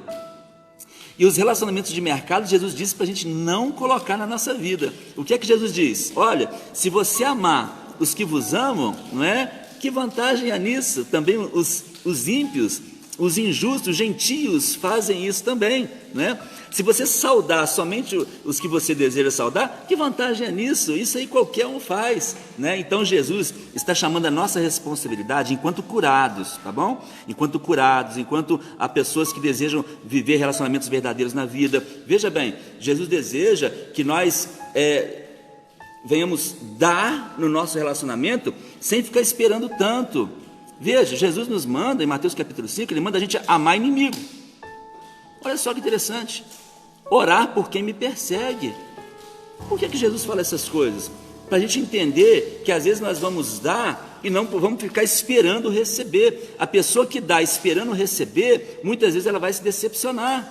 E os relacionamentos de mercado, Jesus disse para a gente não colocar na nossa vida. O que é que Jesus diz? Olha, se você amar os que vos amam, não é? Que vantagem há nisso? Também os ímpios os injustos, gentios, fazem isso também, né? Se você saudar somente os que você deseja saudar, que vantagem é nisso? Isso aí qualquer um faz, né? Então Jesus está chamando a nossa responsabilidade enquanto curados, tá bom? Enquanto curados, enquanto há pessoas que desejam viver relacionamentos verdadeiros na vida. Veja bem, Jesus deseja que nós venhamos dar no nosso relacionamento sem ficar esperando tanto. Veja, Jesus nos manda, em Mateus capítulo 5, Ele manda a gente amar inimigo. Olha só que interessante. Orar por quem me persegue. Por que Jesus fala essas coisas? Para a gente entender que às vezes nós vamos dar e não vamos ficar esperando receber. A pessoa que dá esperando receber, muitas vezes ela vai se decepcionar.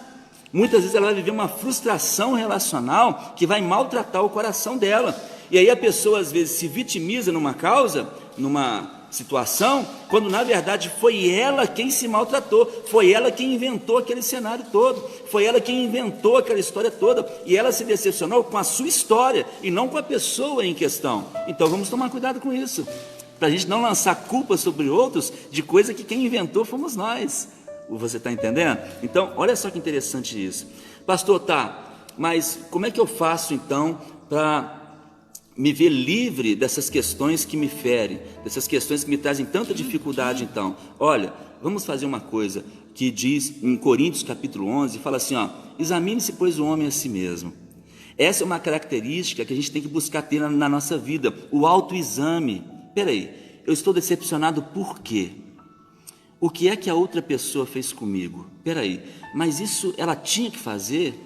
Muitas vezes ela vai viver uma frustração relacional que vai maltratar o coração dela. E aí a pessoa às vezes se vitimiza numa causa, numa situação, quando na verdade foi ela quem se maltratou, foi ela quem inventou aquele cenário todo, foi ela quem inventou aquela história toda, e ela se decepcionou com a sua história e não com a pessoa em questão. Então vamos tomar cuidado com isso, para a gente não lançar culpa sobre outros de coisa que quem inventou fomos nós. Você está entendendo? Então olha só que interessante isso. Pastor, mas como é que eu faço então para me ver livre dessas questões que me ferem, dessas questões que me trazem tanta dificuldade? Então, olha, vamos fazer uma coisa que diz em Coríntios capítulo 11, fala assim, examine-se pois o homem a si mesmo. Essa é uma característica que a gente tem que buscar ter na nossa vida, o autoexame. Peraí, eu estou decepcionado por quê? O que é que a outra pessoa fez comigo? Peraí, mas isso ela tinha que fazer?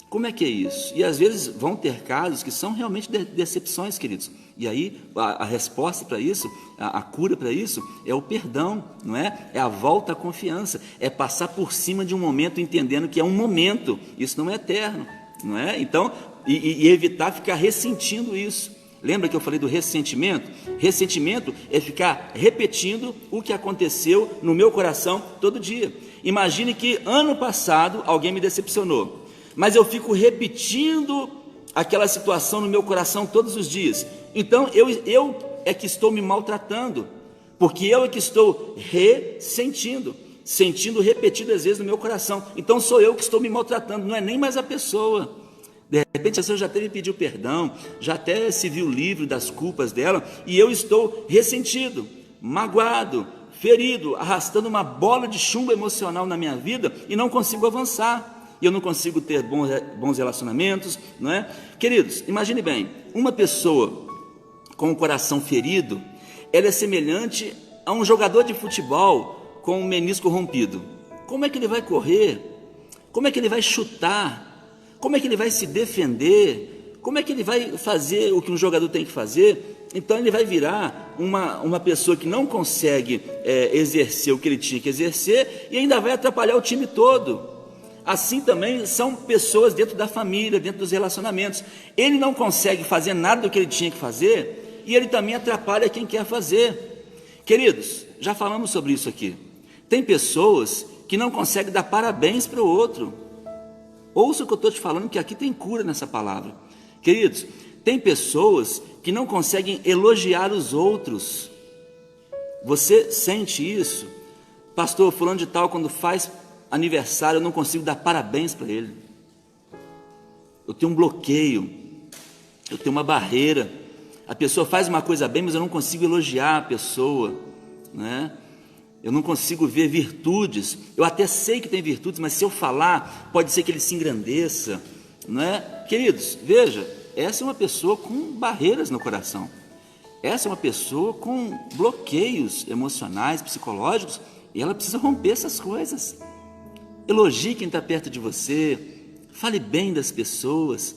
Como é que é isso? E às vezes vão ter casos que são realmente decepções, queridos. E aí a resposta para isso, a cura para isso é o perdão, não é? É a volta à confiança, é passar por cima de um momento entendendo que é um momento, isso não é eterno, não é? Então, e evitar ficar ressentindo isso. Lembra que eu falei do ressentimento? Ressentimento é ficar repetindo o que aconteceu no meu coração todo dia. Imagine que ano passado alguém me decepcionou, mas eu fico repetindo aquela situação no meu coração todos os dias. Então eu é que estou me maltratando, porque eu é que estou ressentindo, sentindo repetidas vezes no meu coração. Então sou eu que estou me maltratando, não é nem mais a pessoa. De repente a pessoa já teve pedido perdão, já até se viu livre das culpas dela, e eu estou ressentido, magoado, ferido, arrastando uma bola de chumbo emocional na minha vida e não consigo avançar. E eu não consigo ter bons relacionamentos, não é? Queridos, imagine bem, uma pessoa com o coração ferido, ela é semelhante a um jogador de futebol com o menisco rompido. Como é que ele vai correr? Como é que ele vai chutar? Como é que ele vai se defender? Como é que ele vai fazer o que um jogador tem que fazer? Então ele vai virar uma pessoa que não consegue exercer o que ele tinha que exercer e ainda vai atrapalhar o time todo. Assim também são pessoas dentro da família, dentro dos relacionamentos. Ele não consegue fazer nada do que ele tinha que fazer e ele também atrapalha quem quer fazer. Queridos, já falamos sobre isso aqui. Tem pessoas que não conseguem dar parabéns para o outro. Ouça o que eu estou te falando, que aqui tem cura nessa palavra. Queridos, tem pessoas que não conseguem elogiar os outros. Você sente isso? Pastor, fulano de tal, quando faz aniversário, eu não consigo dar parabéns para ele. Eu tenho um bloqueio, eu tenho uma barreira. A pessoa faz uma coisa bem, mas eu não consigo elogiar a pessoa, né? Eu não consigo ver virtudes. Eu até sei que tem virtudes, mas se eu falar, pode ser que ele se engrandeça, não é? Queridos, veja, essa é uma pessoa com barreiras no coração. Essa é uma pessoa com bloqueios emocionais, psicológicos, e ela precisa romper essas coisas. Elogie quem está perto de você, fale bem das pessoas,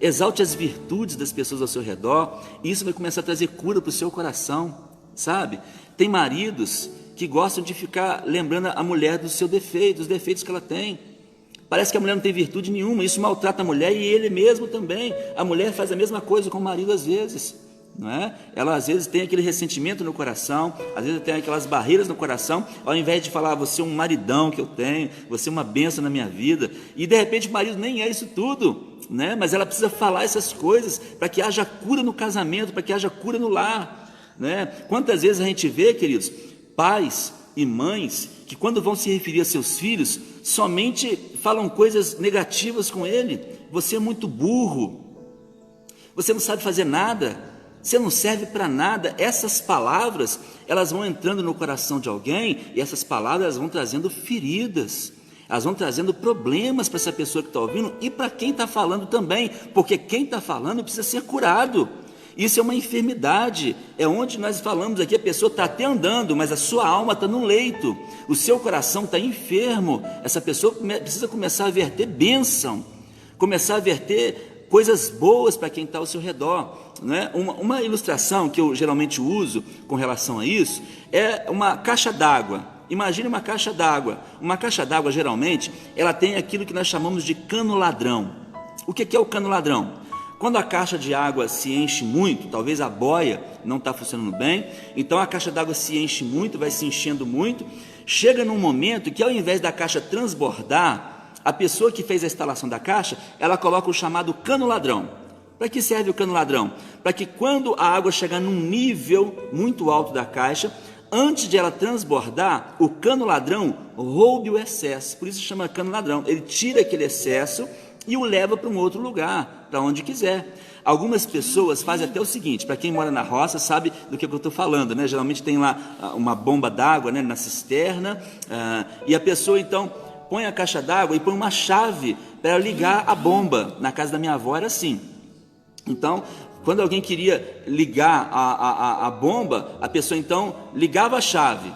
exalte as virtudes das pessoas ao seu redor, e isso vai começar a trazer cura para o seu coração, sabe? Tem maridos que gostam de ficar lembrando a mulher dos seus defeitos, dos defeitos que ela tem. Parece que a mulher não tem virtude nenhuma, isso maltrata a mulher e ele mesmo também. A mulher faz a mesma coisa com o marido às vezes, não é? Ela às vezes tem aquele ressentimento no coração, às vezes tem aquelas barreiras no coração, ao invés de falar, você é um maridão que eu tenho, você é uma bênção na minha vida, e de repente o marido nem é isso tudo, né? Mas ela precisa falar essas coisas para que haja cura no casamento, para que haja cura no lar, né? Quantas vezes a gente vê, queridos, pais e mães que, quando vão se referir a seus filhos, somente falam coisas negativas com ele. Você é muito burro, você não sabe fazer nada, você não serve para nada. Essas palavras, elas vão entrando no coração de alguém, e essas palavras vão trazendo feridas, elas vão trazendo problemas para essa pessoa que está ouvindo e para quem está falando também, porque quem está falando precisa ser curado. Isso é uma enfermidade, é onde nós falamos aqui, a pessoa está até andando, mas a sua alma está no leito, o seu coração está enfermo. Essa pessoa precisa começar a verter bênção, começar a verter coisas boas para quem está ao seu redor, não é? Uma ilustração que eu geralmente uso com relação a isso é uma caixa d'água. Imagine uma caixa d'água. Uma caixa d'água, geralmente, ela tem aquilo que nós chamamos de cano ladrão. O que é o cano ladrão? Quando a caixa de água se enche muito, talvez a boia não está funcionando bem, então a caixa d'água se enche muito, vai se enchendo muito, chega num momento que, ao invés da caixa transbordar, a pessoa que fez a instalação da caixa, ela coloca o chamado cano ladrão. Para que serve o cano ladrão? Para que, quando a água chegar num nível muito alto da caixa, antes de ela transbordar, o cano ladrão roube o excesso. Por isso se chama cano ladrão. Ele tira aquele excesso e o leva para um outro lugar, para onde quiser. Algumas pessoas fazem até o seguinte, para quem mora na roça sabe do que eu estou falando, né? Geralmente tem lá uma bomba d'água, né, na cisterna, e a pessoa então põe a caixa d'água e põe uma chave para ligar a bomba. Na casa da minha avó era assim. Então, quando alguém queria ligar a bomba, a pessoa então ligava a chave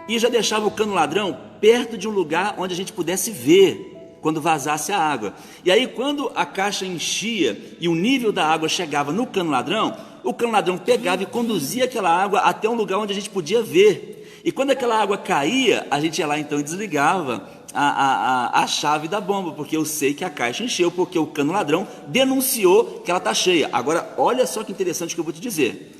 e já deixava o cano ladrão perto de um lugar onde a gente pudesse ver quando vazasse a água. E aí, quando a caixa enchia e o nível da água chegava no cano ladrão, o cano ladrão pegava e conduzia aquela água até um lugar onde a gente podia ver. E quando aquela água caía, a gente ia lá então e desligava a chave da bomba, porque eu sei que a caixa encheu, porque o cano ladrão denunciou que ela está cheia. Agora, olha só que interessante que eu vou te dizer.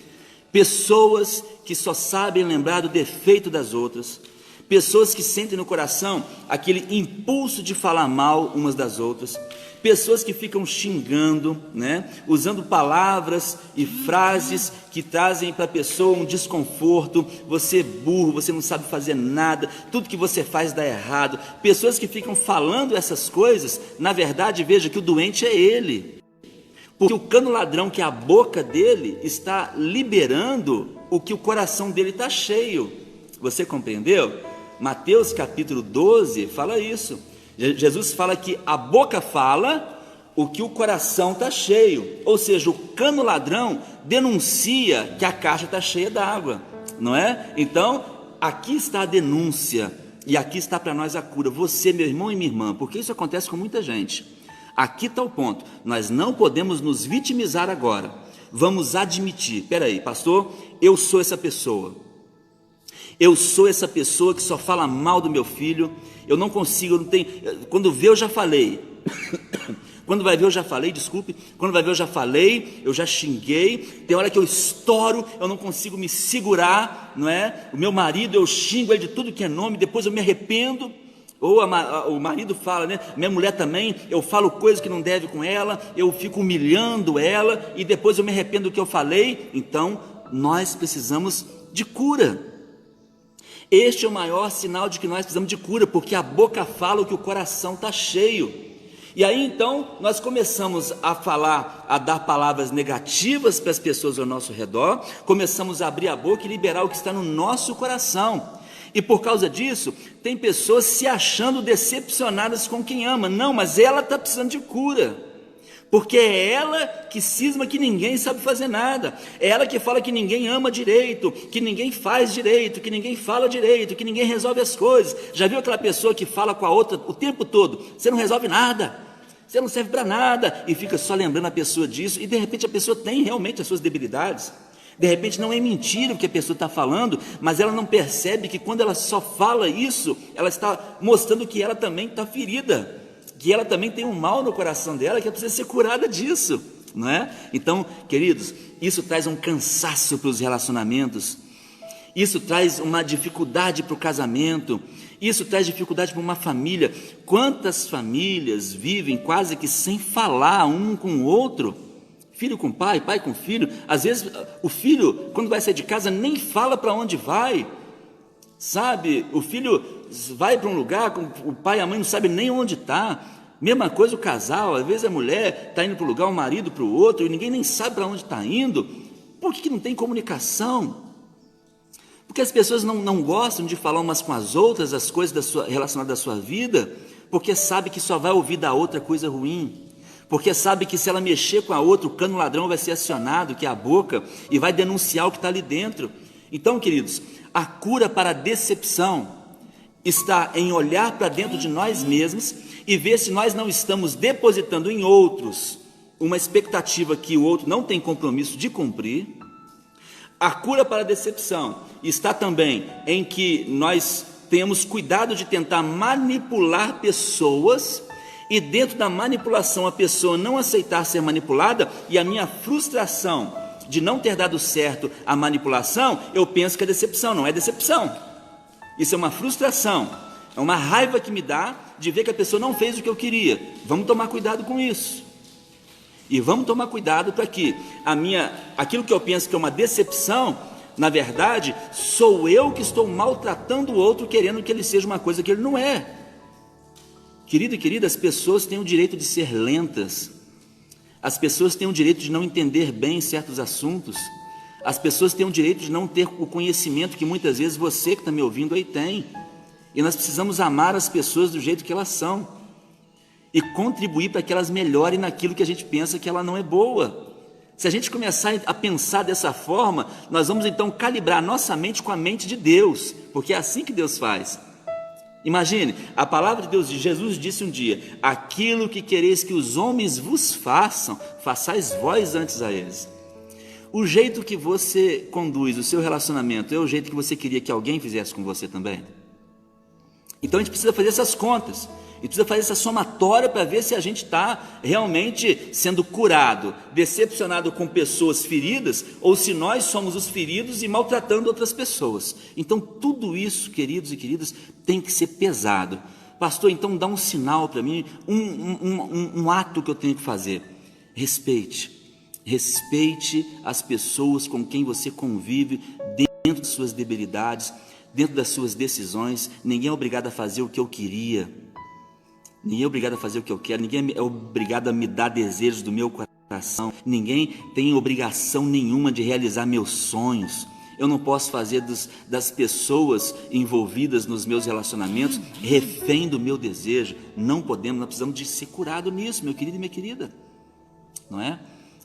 Pessoas que só sabem lembrar do defeito das outras, pessoas que sentem no coração aquele impulso de falar mal umas das outras, pessoas que ficam xingando, né? Usando palavras e frases que trazem para a pessoa um desconforto. Você é burro, você não sabe fazer nada, tudo que você faz dá errado. Pessoas que ficam falando essas coisas, na verdade, veja que o doente é ele, porque o cano ladrão, que é a boca dele, está liberando o que o coração dele está cheio. Você compreendeu? Mateus capítulo 12 fala isso. Jesus fala que a boca fala o que o coração está cheio, ou seja, o cano ladrão denuncia que a caixa está cheia d'água, não é? Então, aqui está a denúncia, e aqui está para nós a cura. Você, meu irmão e minha irmã, porque isso acontece com muita gente. Aqui está o ponto, nós não podemos nos vitimizar agora, vamos admitir, peraí, pastor, eu sou essa pessoa, eu sou essa pessoa que só fala mal do meu filho, eu não consigo, eu não tenho, quando vê eu já falei, quando vai ver eu já falei, desculpe, quando vai ver eu já falei, eu já xinguei, tem hora que eu estouro, eu não consigo me segurar, não é? O meu marido, eu xingo ele de tudo que é nome, depois eu me arrependo, ou o marido fala, né? Minha mulher também, eu falo coisas que não deve com ela, eu fico humilhando ela, e depois eu me arrependo do que eu falei. Então, nós precisamos de cura. Este é o maior sinal de que nós precisamos de cura, porque a boca fala o que o coração está cheio. E aí então nós começamos a falar, a dar palavras negativas para as pessoas ao nosso redor, começamos a abrir a boca e liberar o que está no nosso coração. E por causa disso, tem pessoas se achando decepcionadas com quem ama. Não, mas ela está precisando de cura, porque é ela que cisma que ninguém sabe fazer nada, é ela que fala que ninguém ama direito, que ninguém faz direito, que ninguém fala direito, que ninguém resolve as coisas. Já viu aquela pessoa que fala com a outra o tempo todo, você não resolve nada, você não serve para nada, e fica só lembrando a pessoa disso, e de repente a pessoa tem realmente as suas debilidades, de repente não é mentira o que a pessoa está falando, mas ela não percebe que quando ela só fala isso, ela está mostrando que ela também está ferida, que ela também tem um mal no coração dela, que ela precisa ser curada disso, não é? Então, queridos, isso traz um cansaço para os relacionamentos, isso traz uma dificuldade para o casamento, isso traz dificuldade para uma família. Quantas famílias vivem quase que sem falar um com o outro? Filho com pai, pai com filho. Às vezes o filho, quando vai sair de casa, nem fala para onde vai. sabe? O filho vai para um lugar, o pai e a mãe não sabem nem onde está. Mesma coisa o casal, às vezes a mulher está indo para um lugar, o marido para o outro, e ninguém nem sabe para onde está indo. Por que não tem comunicação? Porque as pessoas não gostam de falar umas com as outras as coisas relacionadas à sua vida, porque sabe que só vai ouvir da outra coisa ruim, porque sabe que se ela mexer com a outra, o cano ladrão vai ser acionado, que é a boca, e vai denunciar o que está ali dentro. Então, queridos, a cura para a decepção está em olhar para dentro de nós mesmos e ver se nós não estamos depositando em outros uma expectativa que o outro não tem compromisso de cumprir. A cura para a decepção está também em que nós temos cuidado de tentar manipular pessoas, e dentro da manipulação a pessoa não aceitar ser manipulada, e a minha frustração de não ter dado certo a manipulação, eu penso que é decepção. Não é decepção, isso é uma frustração, é uma raiva que me dá de ver que a pessoa não fez o que eu queria. Vamos tomar cuidado com isso, e vamos tomar cuidado para que aquilo que eu penso que é uma decepção, na verdade, sou eu que estou maltratando o outro, querendo que ele seja uma coisa que ele não é. Querido e querida, as pessoas têm o direito de ser lentas, as pessoas têm o direito de não entender bem certos assuntos, as pessoas têm o direito de não ter o conhecimento que muitas vezes você que está me ouvindo aí tem, e nós precisamos amar as pessoas do jeito que elas são, e contribuir para que elas melhorem naquilo que a gente pensa que ela não é boa. Se a gente começar a pensar dessa forma, nós vamos então calibrar nossa mente com a mente de Deus, porque é assim que Deus faz. Imagine, a palavra de Deus, Jesus disse um dia: aquilo que quereis que os homens vos façam, façais vós antes a eles. O jeito que você conduz o seu relacionamento é o jeito que você queria que alguém fizesse com você também? Então a gente precisa fazer essas contas, e precisa fazer essa somatória para ver se a gente está realmente sendo curado, decepcionado com pessoas feridas, ou se nós somos os feridos e maltratando outras pessoas. Então tudo isso, queridos e queridas, tem que ser pesado. Pastor, então dá um sinal para mim, um ato que eu tenho que fazer. Respeite as pessoas com quem você convive, dentro de suas debilidades, dentro das suas decisões. Ninguém é obrigado a fazer o que eu queria, ninguém é obrigado a fazer o que eu quero, ninguém é obrigado a me dar desejos do meu coração, ninguém tem obrigação nenhuma de realizar meus sonhos. Eu não posso fazer das pessoas envolvidas nos meus relacionamentos refém do meu desejo. Não podemos, nós precisamos de ser curado nisso, meu querido e minha querida, não é?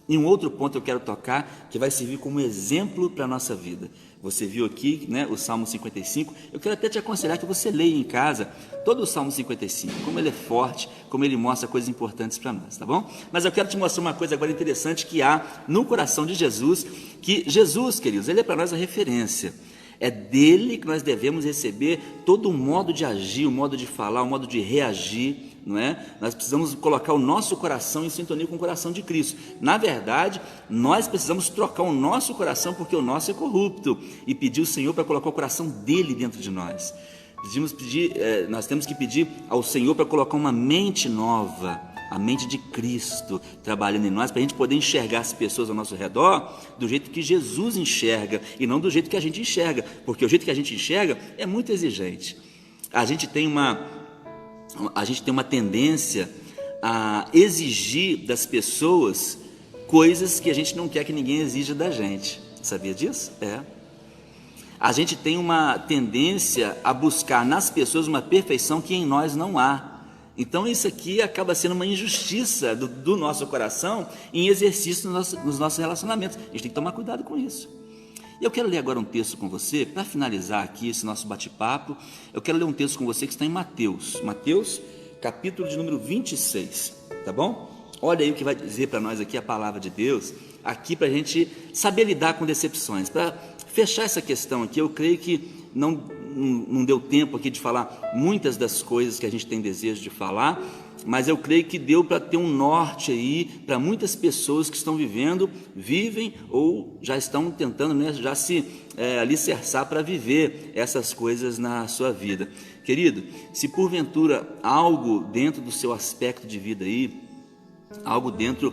E um outro ponto eu quero tocar, que vai servir como exemplo para a nossa vida. Você viu aqui, né, o Salmo 55, eu quero até te aconselhar que você leia em casa todo o Salmo 55, como ele é forte, como ele mostra coisas importantes para nós, tá bom? Mas eu quero te mostrar uma coisa agora interessante que há no coração de Jesus, que Jesus, queridos, ele é para nós a referência. É dele que nós devemos receber todo o modo de agir, o modo de falar, o modo de reagir, não é? Nós precisamos colocar o nosso coração em sintonia com o coração de Cristo. Na verdade, nós precisamos trocar o nosso coração, porque o nosso é corrupto, e pedir ao Senhor para colocar o coração dele dentro de nós. Nós temos que pedir ao Senhor para colocar uma mente nova, a mente de Cristo trabalhando em nós, para a gente poder enxergar as pessoas ao nosso redor do jeito que Jesus enxerga, e não do jeito que a gente enxerga, porque o jeito que a gente enxerga é muito exigente. A gente tem uma tendência a exigir das pessoas coisas que a gente não quer que ninguém exija da gente. Sabia disso? A gente tem uma tendência a buscar nas pessoas uma perfeição que em nós não há. Então isso aqui acaba sendo uma injustiça do nosso coração em exercício nos nossos relacionamentos. A gente tem que tomar cuidado com isso. Eu quero ler agora um texto com você, para finalizar aqui esse nosso bate-papo. Eu quero ler um texto com você que está em Mateus, capítulo de número 26, tá bom? Olha aí o que vai dizer para nós aqui a palavra de Deus, aqui para a gente saber lidar com decepções. Para fechar essa questão aqui, eu creio que não deu tempo aqui de falar muitas das coisas que a gente tem desejo de falar, mas eu creio que deu para ter um norte aí para muitas pessoas que vivem ou já estão tentando, né, já se alicerçar para viver essas coisas na sua vida. Querido, se porventura algo dentro do seu aspecto de vida aí algo dentro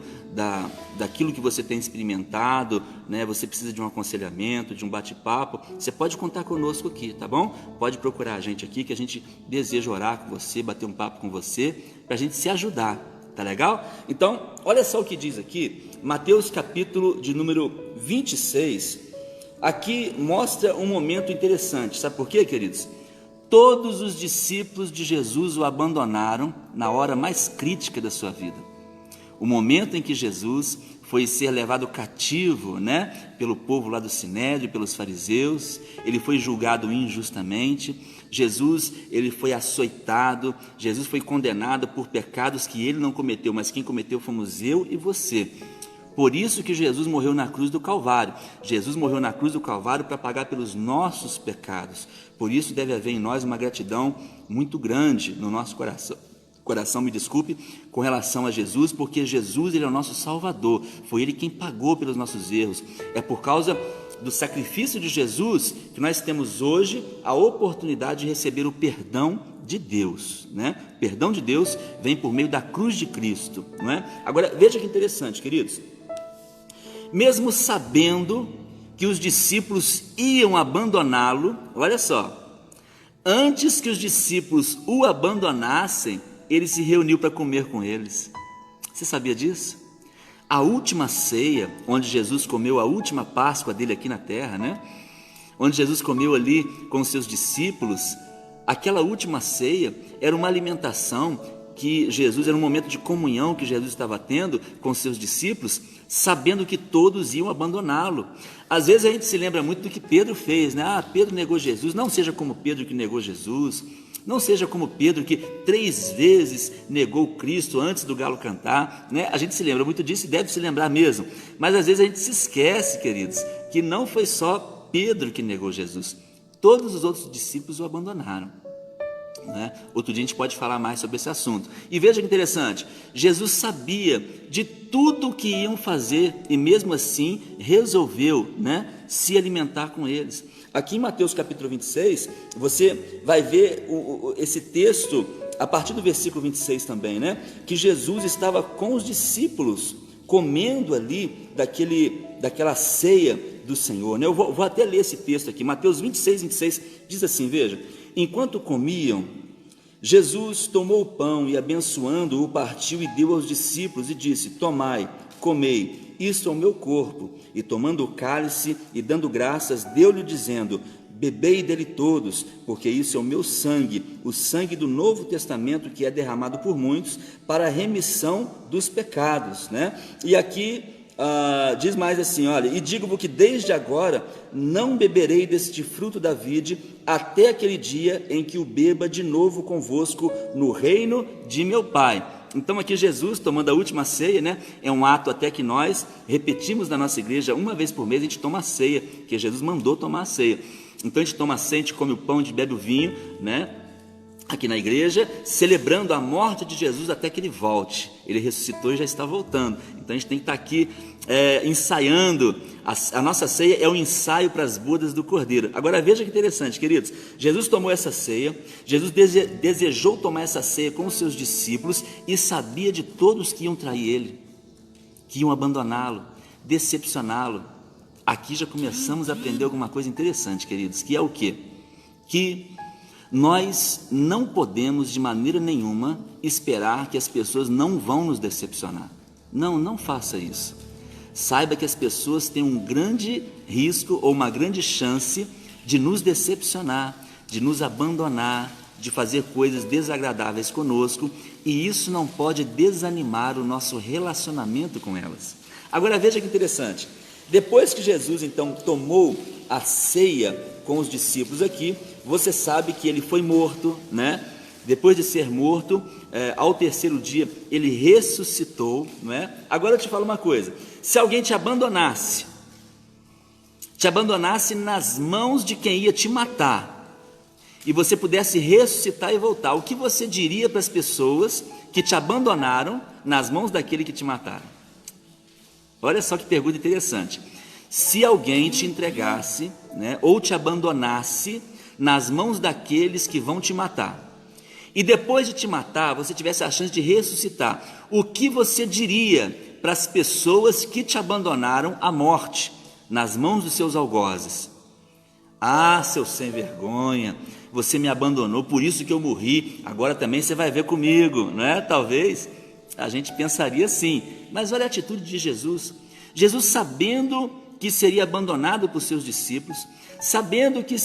daquilo que você tem experimentado, né? Você precisa de um aconselhamento, de um bate-papo, você pode contar conosco aqui, tá bom? Pode procurar a gente aqui, que a gente deseja orar com você, bater um papo com você, para a gente se ajudar, tá legal? Então, olha só o que diz aqui, Mateus capítulo de número 26, aqui mostra um momento interessante, sabe por quê, queridos? Todos os discípulos de Jesus o abandonaram na hora mais crítica da sua vida. O momento em que Jesus foi ser levado cativo, né, pelo povo lá do Sinédrio, pelos fariseus, ele foi julgado injustamente, Jesus, ele foi açoitado, Jesus foi condenado por pecados que ele não cometeu, mas quem cometeu fomos eu e você. Por isso que Jesus morreu na cruz do Calvário. Jesus morreu na cruz do Calvário para pagar pelos nossos pecados. Por isso deve haver em nós uma gratidão muito grande no nosso coração, me desculpe, com relação a Jesus, porque Jesus, ele é o nosso Salvador, foi ele quem pagou pelos nossos erros. É por causa do sacrifício de Jesus que nós temos hoje a oportunidade de receber o perdão de Deus, né? O perdão de Deus vem por meio da cruz de Cristo, não é? Agora veja que interessante, queridos, mesmo sabendo que os discípulos iam abandoná-lo, olha só, antes que os discípulos o abandonassem, ele se reuniu para comer com eles. Você sabia disso? A última ceia, onde Jesus comeu a última Páscoa dele aqui na terra, né? Onde Jesus comeu ali com os seus discípulos, aquela última ceia era uma alimentação que Jesus, era um momento de comunhão que Jesus estava tendo com os seus discípulos, sabendo que todos iam abandoná-lo. Às vezes a gente se lembra muito do que Pedro fez, né? Pedro negou Jesus. Não seja como Pedro que negou Jesus. Não seja como Pedro que 3 vezes negou Cristo antes do galo cantar, né? A gente se lembra muito disso e deve se lembrar mesmo, mas às vezes a gente se esquece, queridos, que não foi só Pedro que negou Jesus, todos os outros discípulos o abandonaram, né? Outro dia a gente pode falar mais sobre esse assunto. E veja que interessante, Jesus sabia de tudo o que iam fazer e mesmo assim resolveu, né, se alimentar com eles. Aqui em Mateus capítulo 26, você vai ver esse texto a partir do versículo 26 também, né? Que Jesus estava com os discípulos comendo ali daquela ceia do Senhor, né? Eu vou até ler esse texto aqui, Mateus 26 diz assim, veja: enquanto comiam, Jesus tomou o pão e abençoando-o, o partiu e deu aos discípulos e disse: tomai, comei, isto é o meu corpo. E tomando o cálice e dando graças, deu-lhe dizendo: bebei dele todos, porque isso é o meu sangue, o sangue do Novo Testamento, que é derramado por muitos para a remissão dos pecados, né? E aqui diz mais assim, olha: e digo-vos que desde agora não beberei deste fruto da vide, até aquele dia em que o beba de novo convosco no reino de meu Pai. Então aqui Jesus tomando a última ceia, né? É um ato até que nós repetimos na nossa igreja, uma vez por mês a gente toma a ceia, que Jesus mandou tomar a ceia. Então a gente toma a ceia, a gente come o pão, a gente bebe o vinho, né? Aqui na igreja, celebrando a morte de Jesus até que ele volte. Ele ressuscitou e já está voltando. Então a gente tem que estar aqui ensaiando. A nossa ceia é um ensaio para as bodas do Cordeiro. Agora veja que interessante, queridos. Jesus tomou essa ceia, Jesus desejou tomar essa ceia com os seus discípulos e sabia de todos que iam trair ele, que iam abandoná-lo, decepcioná-lo. Aqui já começamos a aprender alguma coisa interessante, queridos, que é o quê? Que nós não podemos de maneira nenhuma esperar que as pessoas não vão nos decepcionar. Não faça isso. Saiba que as pessoas têm um grande risco ou uma grande chance de nos decepcionar, de nos abandonar, de fazer coisas desagradáveis conosco, e isso não pode desanimar o nosso relacionamento com elas. Agora veja que interessante, depois que Jesus então tomou a ceia com os discípulos aqui, você sabe que ele foi morto, né? Depois de ser morto, ao terceiro dia ele ressuscitou, não é? Agora eu te falo uma coisa: se alguém te abandonasse nas mãos de quem ia te matar, e você pudesse ressuscitar e voltar, o que você diria para as pessoas que te abandonaram nas mãos daquele que te mataram? Olha só que pergunta interessante. Se alguém te entregasse, né, ou te abandonasse nas mãos daqueles que vão te matar, e depois de te matar, você tivesse a chance de ressuscitar, o que você diria para as pessoas que te abandonaram à morte, nas mãos dos seus algozes? Ah, seu sem vergonha, você me abandonou, por isso que eu morri, agora também você vai ver comigo, não é? Talvez a gente pensaria assim, mas olha a atitude de Jesus. Jesus, sabendo que seria abandonado por seus discípulos, sabendo que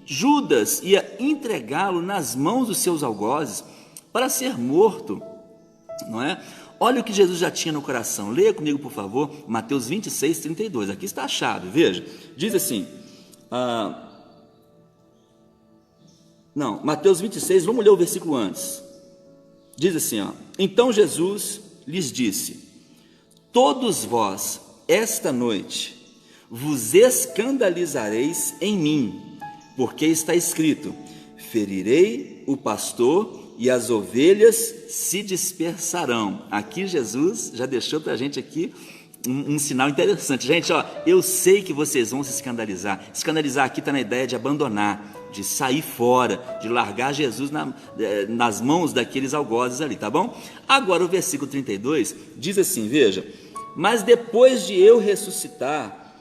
Judas ia entregá-lo nas mãos dos seus algozes para ser morto, não é? Olha o que Jesus já tinha no coração. Leia comigo, por favor, Mateus 26, 32. Aqui está a chave, veja. Diz assim, Mateus 26, vamos ler o versículo antes. Diz assim, então Jesus lhes disse: todos vós, esta noite, vos escandalizareis em mim, porque está escrito: ferirei o pastor e as ovelhas se dispersarão. Aqui Jesus já deixou para a gente aqui um sinal interessante. Gente, eu sei que vocês vão se escandalizar. Escandalizar aqui está na ideia de abandonar, de sair fora, de largar Jesus nas mãos daqueles algozes ali, tá bom? Agora o versículo 32 diz assim, veja: mas depois de eu ressuscitar,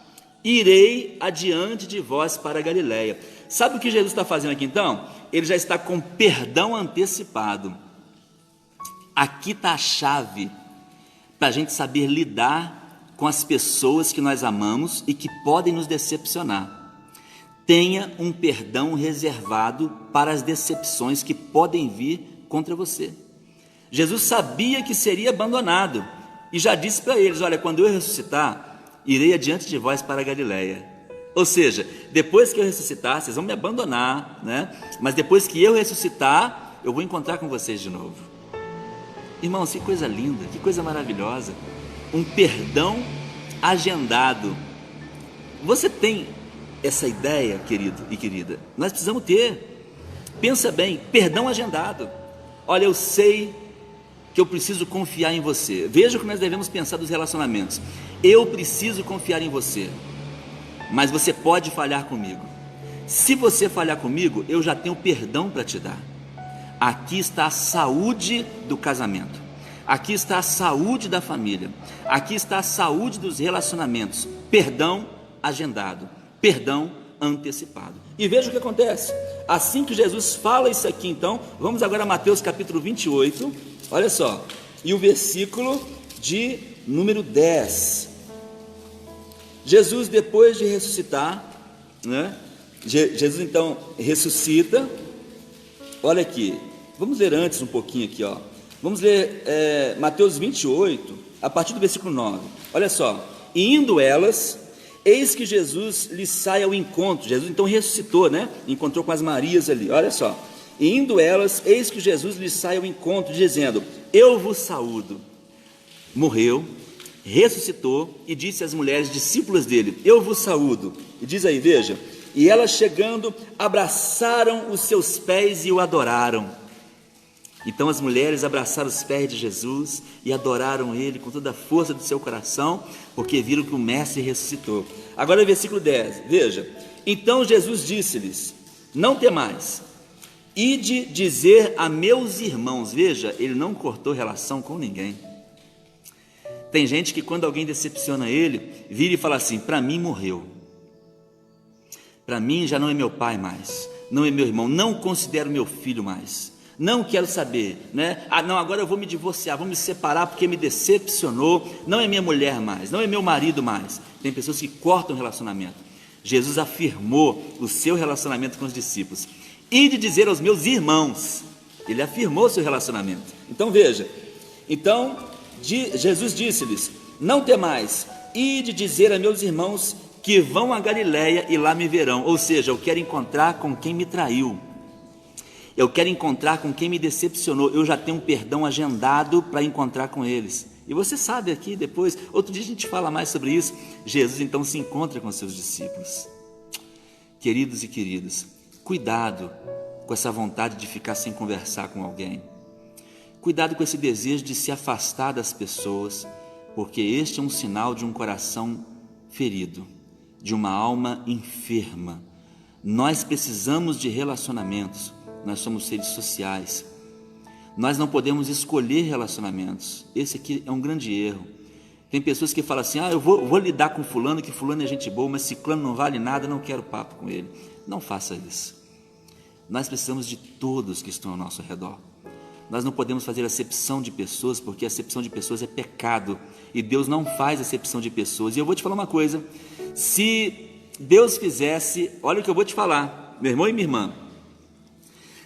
irei adiante de vós para a Galileia. Sabe o que Jesus está fazendo aqui então? Ele já está com perdão antecipado. Aqui está a chave para a gente saber lidar com as pessoas que nós amamos e que podem nos decepcionar. Tenha um perdão reservado para as decepções que podem vir contra você. Jesus sabia que seria abandonado e já disse para eles: olha, quando eu ressuscitar, irei adiante de vós para a Galileia. Ou seja, depois que eu ressuscitar, vocês vão me abandonar, né? Mas depois que eu ressuscitar, eu vou encontrar com vocês de novo. Irmãos, que coisa linda, que coisa maravilhosa. Um perdão agendado. Você tem essa ideia, querido e querida? Nós precisamos ter. Pensa bem, perdão agendado. Olha, eu sei que eu preciso confiar em você. Veja como nós devemos pensar dos relacionamentos. Eu preciso confiar em você, mas você pode falhar comigo. Se você falhar comigo, eu já tenho perdão para te dar. Aqui está a saúde do casamento, aqui está a saúde da família, aqui está a saúde dos relacionamentos. Perdão agendado, perdão antecipado. E veja o que acontece, assim que Jesus fala isso aqui, então, vamos agora a Mateus capítulo 28, olha só, e o versículo de número 10. Jesus, depois de ressuscitar, né? Jesus então ressuscita. Olha aqui, vamos ler antes um pouquinho aqui, vamos ler Mateus 28, a partir do versículo 9, olha só: e indo elas, eis que Jesus lhes sai ao encontro. Jesus então ressuscitou, né? Encontrou com as Marias ali, olha só: e indo elas, eis que Jesus lhes sai ao encontro, dizendo: eu vos saúdo. Morreu, ressuscitou e disse às mulheres discípulas dele: eu vos saúdo. E diz aí, veja: e elas chegando, abraçaram os seus pés e o adoraram. Então as mulheres abraçaram os pés de Jesus e adoraram ele com toda a força do seu coração, porque viram que o mestre ressuscitou. Agora versículo 10, veja: então Jesus disse-lhes: não temais, ide dizer a meus irmãos. Veja, ele não cortou relação com ninguém. Tem gente que quando alguém decepciona ele, vira e fala assim: para mim morreu, para mim já não é meu pai mais, não é meu irmão, não considero meu filho mais, não quero saber, né? Não, agora eu vou me divorciar, vou me separar porque me decepcionou, não é minha mulher mais, não é meu marido mais. Tem pessoas que cortam o relacionamento. Jesus afirmou o seu relacionamento com os discípulos: ide dizer aos meus irmãos. Ele afirmou o seu relacionamento. Então veja, Jesus disse-lhes: não temais, ide dizer a meus irmãos que vão a Galileia e lá me verão. Ou seja, eu quero encontrar com quem me traiu, eu quero encontrar com quem me decepcionou. Eu já tenho um perdão agendado para encontrar com eles. E você sabe aqui depois, outro dia a gente fala mais sobre isso. Jesus então se encontra com seus discípulos. Queridos e queridas, cuidado com essa vontade de ficar sem conversar com alguém. Cuidado com esse desejo de se afastar das pessoas, porque este é um sinal de um coração ferido, de uma alma enferma. Nós precisamos de relacionamentos, nós somos seres sociais. Nós não podemos escolher relacionamentos. Esse aqui é um grande erro. Tem pessoas que falam assim, eu vou lidar com fulano, que fulano é gente boa, mas ciclano não vale nada, não quero papo com ele. Não faça isso. Nós precisamos de todos que estão ao nosso redor. Nós não podemos fazer acepção de pessoas, porque acepção de pessoas é pecado, e Deus não faz acepção de pessoas. E eu vou te falar uma coisa, se Deus fizesse, olha o que eu vou te falar, meu irmão e minha irmã,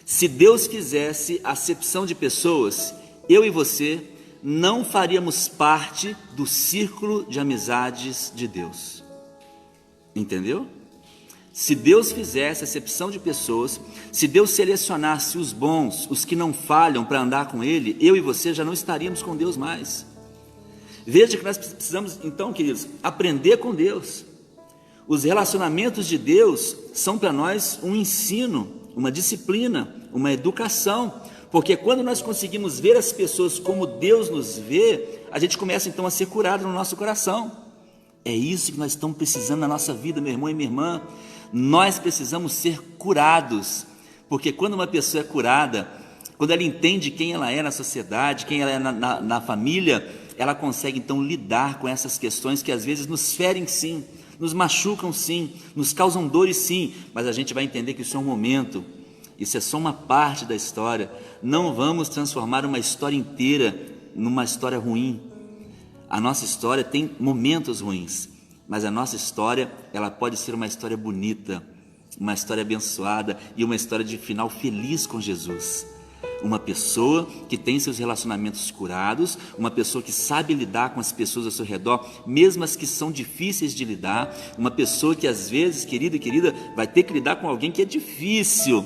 se Deus fizesse acepção de pessoas, eu e você não faríamos parte do círculo de amizades de Deus. Entendeu? Se Deus fizesse acepção de pessoas, se Deus selecionasse os bons, os que não falham para andar com Ele, eu e você já não estaríamos com Deus mais. Veja que nós precisamos, então, queridos, aprender com Deus. Os relacionamentos de Deus são para nós um ensino, uma disciplina, uma educação, porque quando nós conseguimos ver as pessoas como Deus nos vê, a gente começa então a ser curado no nosso coração. É isso que nós estamos precisando na nossa vida, meu irmão e minha irmã. Nós precisamos ser curados, porque quando uma pessoa é curada, quando ela entende quem ela é na sociedade, quem ela é na família, ela consegue então lidar com essas questões que às vezes nos ferem sim, nos machucam sim, nos causam dores sim, mas a gente vai entender que isso é um momento, isso é só uma parte da história. Não vamos transformar uma história inteira numa história ruim. A nossa história tem momentos ruins, mas a nossa história, ela pode ser uma história bonita, uma história abençoada e uma história de final feliz com Jesus. Uma pessoa que tem seus relacionamentos curados, uma pessoa que sabe lidar com as pessoas ao seu redor, mesmo as que são difíceis de lidar, uma pessoa que às vezes, querida, vai ter que lidar com alguém que é difícil.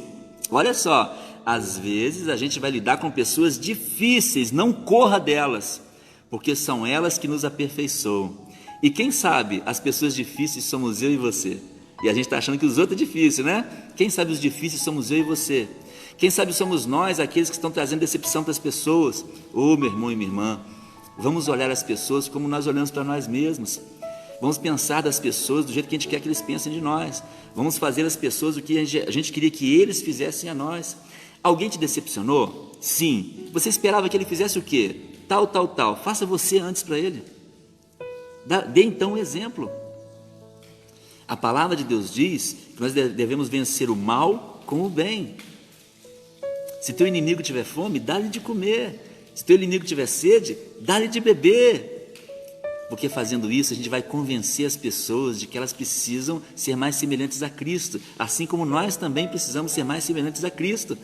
Olha só, às vezes a gente vai lidar com pessoas difíceis, não corra delas, porque são elas que nos aperfeiçoam. E quem sabe as pessoas difíceis somos eu e você. E a gente está achando que os outros é difícil, né? Quem sabe os difíceis somos eu e você. Quem sabe somos nós, aqueles que estão trazendo decepção para as pessoas. Meu irmão e minha irmã, vamos olhar as pessoas como nós olhamos para nós mesmos. Vamos pensar das pessoas do jeito que a gente quer que eles pensem de nós. Vamos fazer as pessoas o que a gente queria que eles fizessem a nós. Alguém te decepcionou? Sim. Você esperava que ele fizesse o quê? Tal. Faça você antes para ele. Dê então um exemplo. A palavra de Deus diz que nós devemos vencer o mal com o bem. Se teu inimigo tiver fome, dá-lhe de comer. Se teu inimigo tiver sede, dá-lhe de beber. Porque fazendo isso, a gente vai convencer as pessoas de que elas precisam ser mais semelhantes a Cristo, assim como nós também precisamos ser mais semelhantes a Cristo.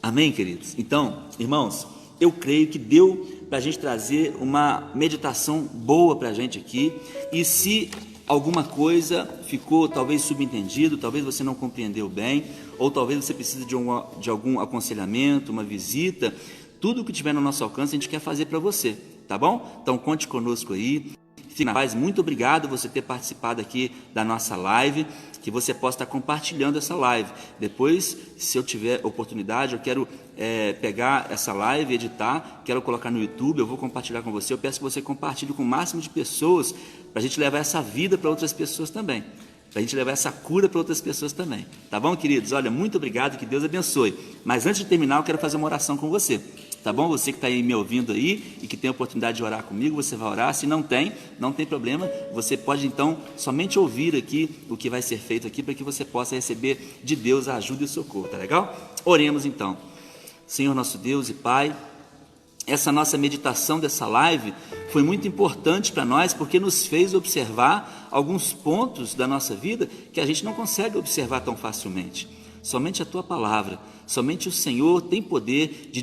Amém, queridos? Então, irmãos, eu creio que deu para a gente trazer uma meditação boa para a gente aqui. E se alguma coisa ficou talvez subentendido, talvez você não compreendeu bem, ou talvez você precise de algum aconselhamento, uma visita, tudo o que tiver no nosso alcance a gente quer fazer para você, tá bom? Então conte conosco aí. Fique na paz, muito obrigado por você ter participado aqui da nossa live, que você possa estar compartilhando essa live. Depois, se eu tiver oportunidade, eu quero pegar essa live, editar, quero colocar no YouTube, eu vou compartilhar com você. Eu peço que você compartilhe com o máximo de pessoas, para a gente levar essa vida para outras pessoas também, para a gente levar essa cura para outras pessoas também, tá bom, queridos? Olha, muito obrigado, que Deus abençoe. Mas antes de terminar, eu quero fazer uma oração com você, tá bom? Você que está aí me ouvindo aí e que tem a oportunidade de orar comigo, você vai orar. Se não tem problema, você pode então somente ouvir aqui o que vai ser feito aqui, para que você possa receber de Deus a ajuda e o socorro, tá legal? Oremos então. Senhor nosso Deus e Pai, essa nossa meditação dessa live foi muito importante para nós, porque nos fez observar alguns pontos da nossa vida que a gente não consegue observar tão facilmente. Somente a Tua Palavra, somente o Senhor tem poder de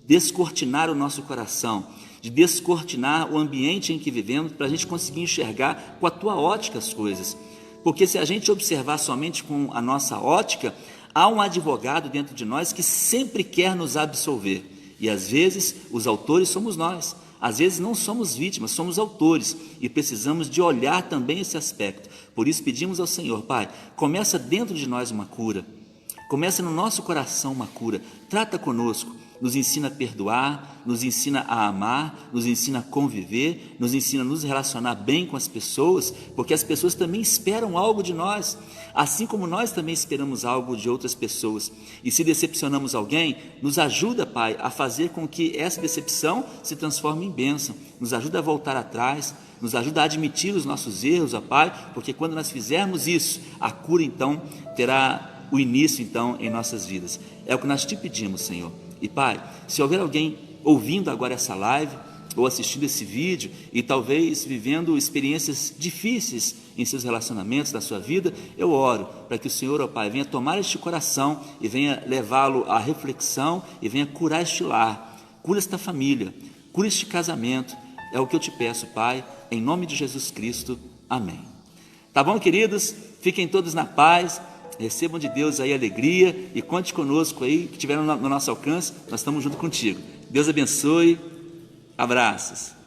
descortinar o nosso coração, de descortinar o ambiente em que vivemos, para a gente conseguir enxergar com a Tua ótica as coisas. Porque se a gente observar somente com a nossa ótica, há um advogado dentro de nós que sempre quer nos absolver. E às vezes os autores somos nós, às vezes não somos vítimas, somos autores, e precisamos de olhar também esse aspecto. Por isso pedimos ao Senhor, Pai, começa dentro de nós uma cura, começa no nosso coração uma cura, trata conosco, nos ensina a perdoar, nos ensina a amar, nos ensina a conviver, nos ensina a nos relacionar bem com as pessoas, porque as pessoas também esperam algo de nós, assim como nós também esperamos algo de outras pessoas. E se decepcionamos alguém, nos ajuda, Pai, a fazer com que essa decepção se transforme em bênção, nos ajuda a voltar atrás, nos ajuda a admitir os nossos erros, ó Pai, porque quando nós fizermos isso, a cura então terá o início então em nossas vidas. É o que nós te pedimos, Senhor. E Pai, se houver alguém ouvindo agora essa live, ou assistindo esse vídeo, e talvez vivendo experiências difíceis em seus relacionamentos, da sua vida, eu oro para que o Senhor, ó Pai, venha tomar este coração e venha levá-lo à reflexão e venha curar este lar, cura esta família, cura este casamento. É o que eu te peço, Pai, em nome de Jesus Cristo. Amém. Tá bom, queridos? Fiquem todos na paz. Recebam de Deus aí alegria e conte conosco aí, que tiver no nosso alcance, nós estamos junto contigo. Deus abençoe, abraços.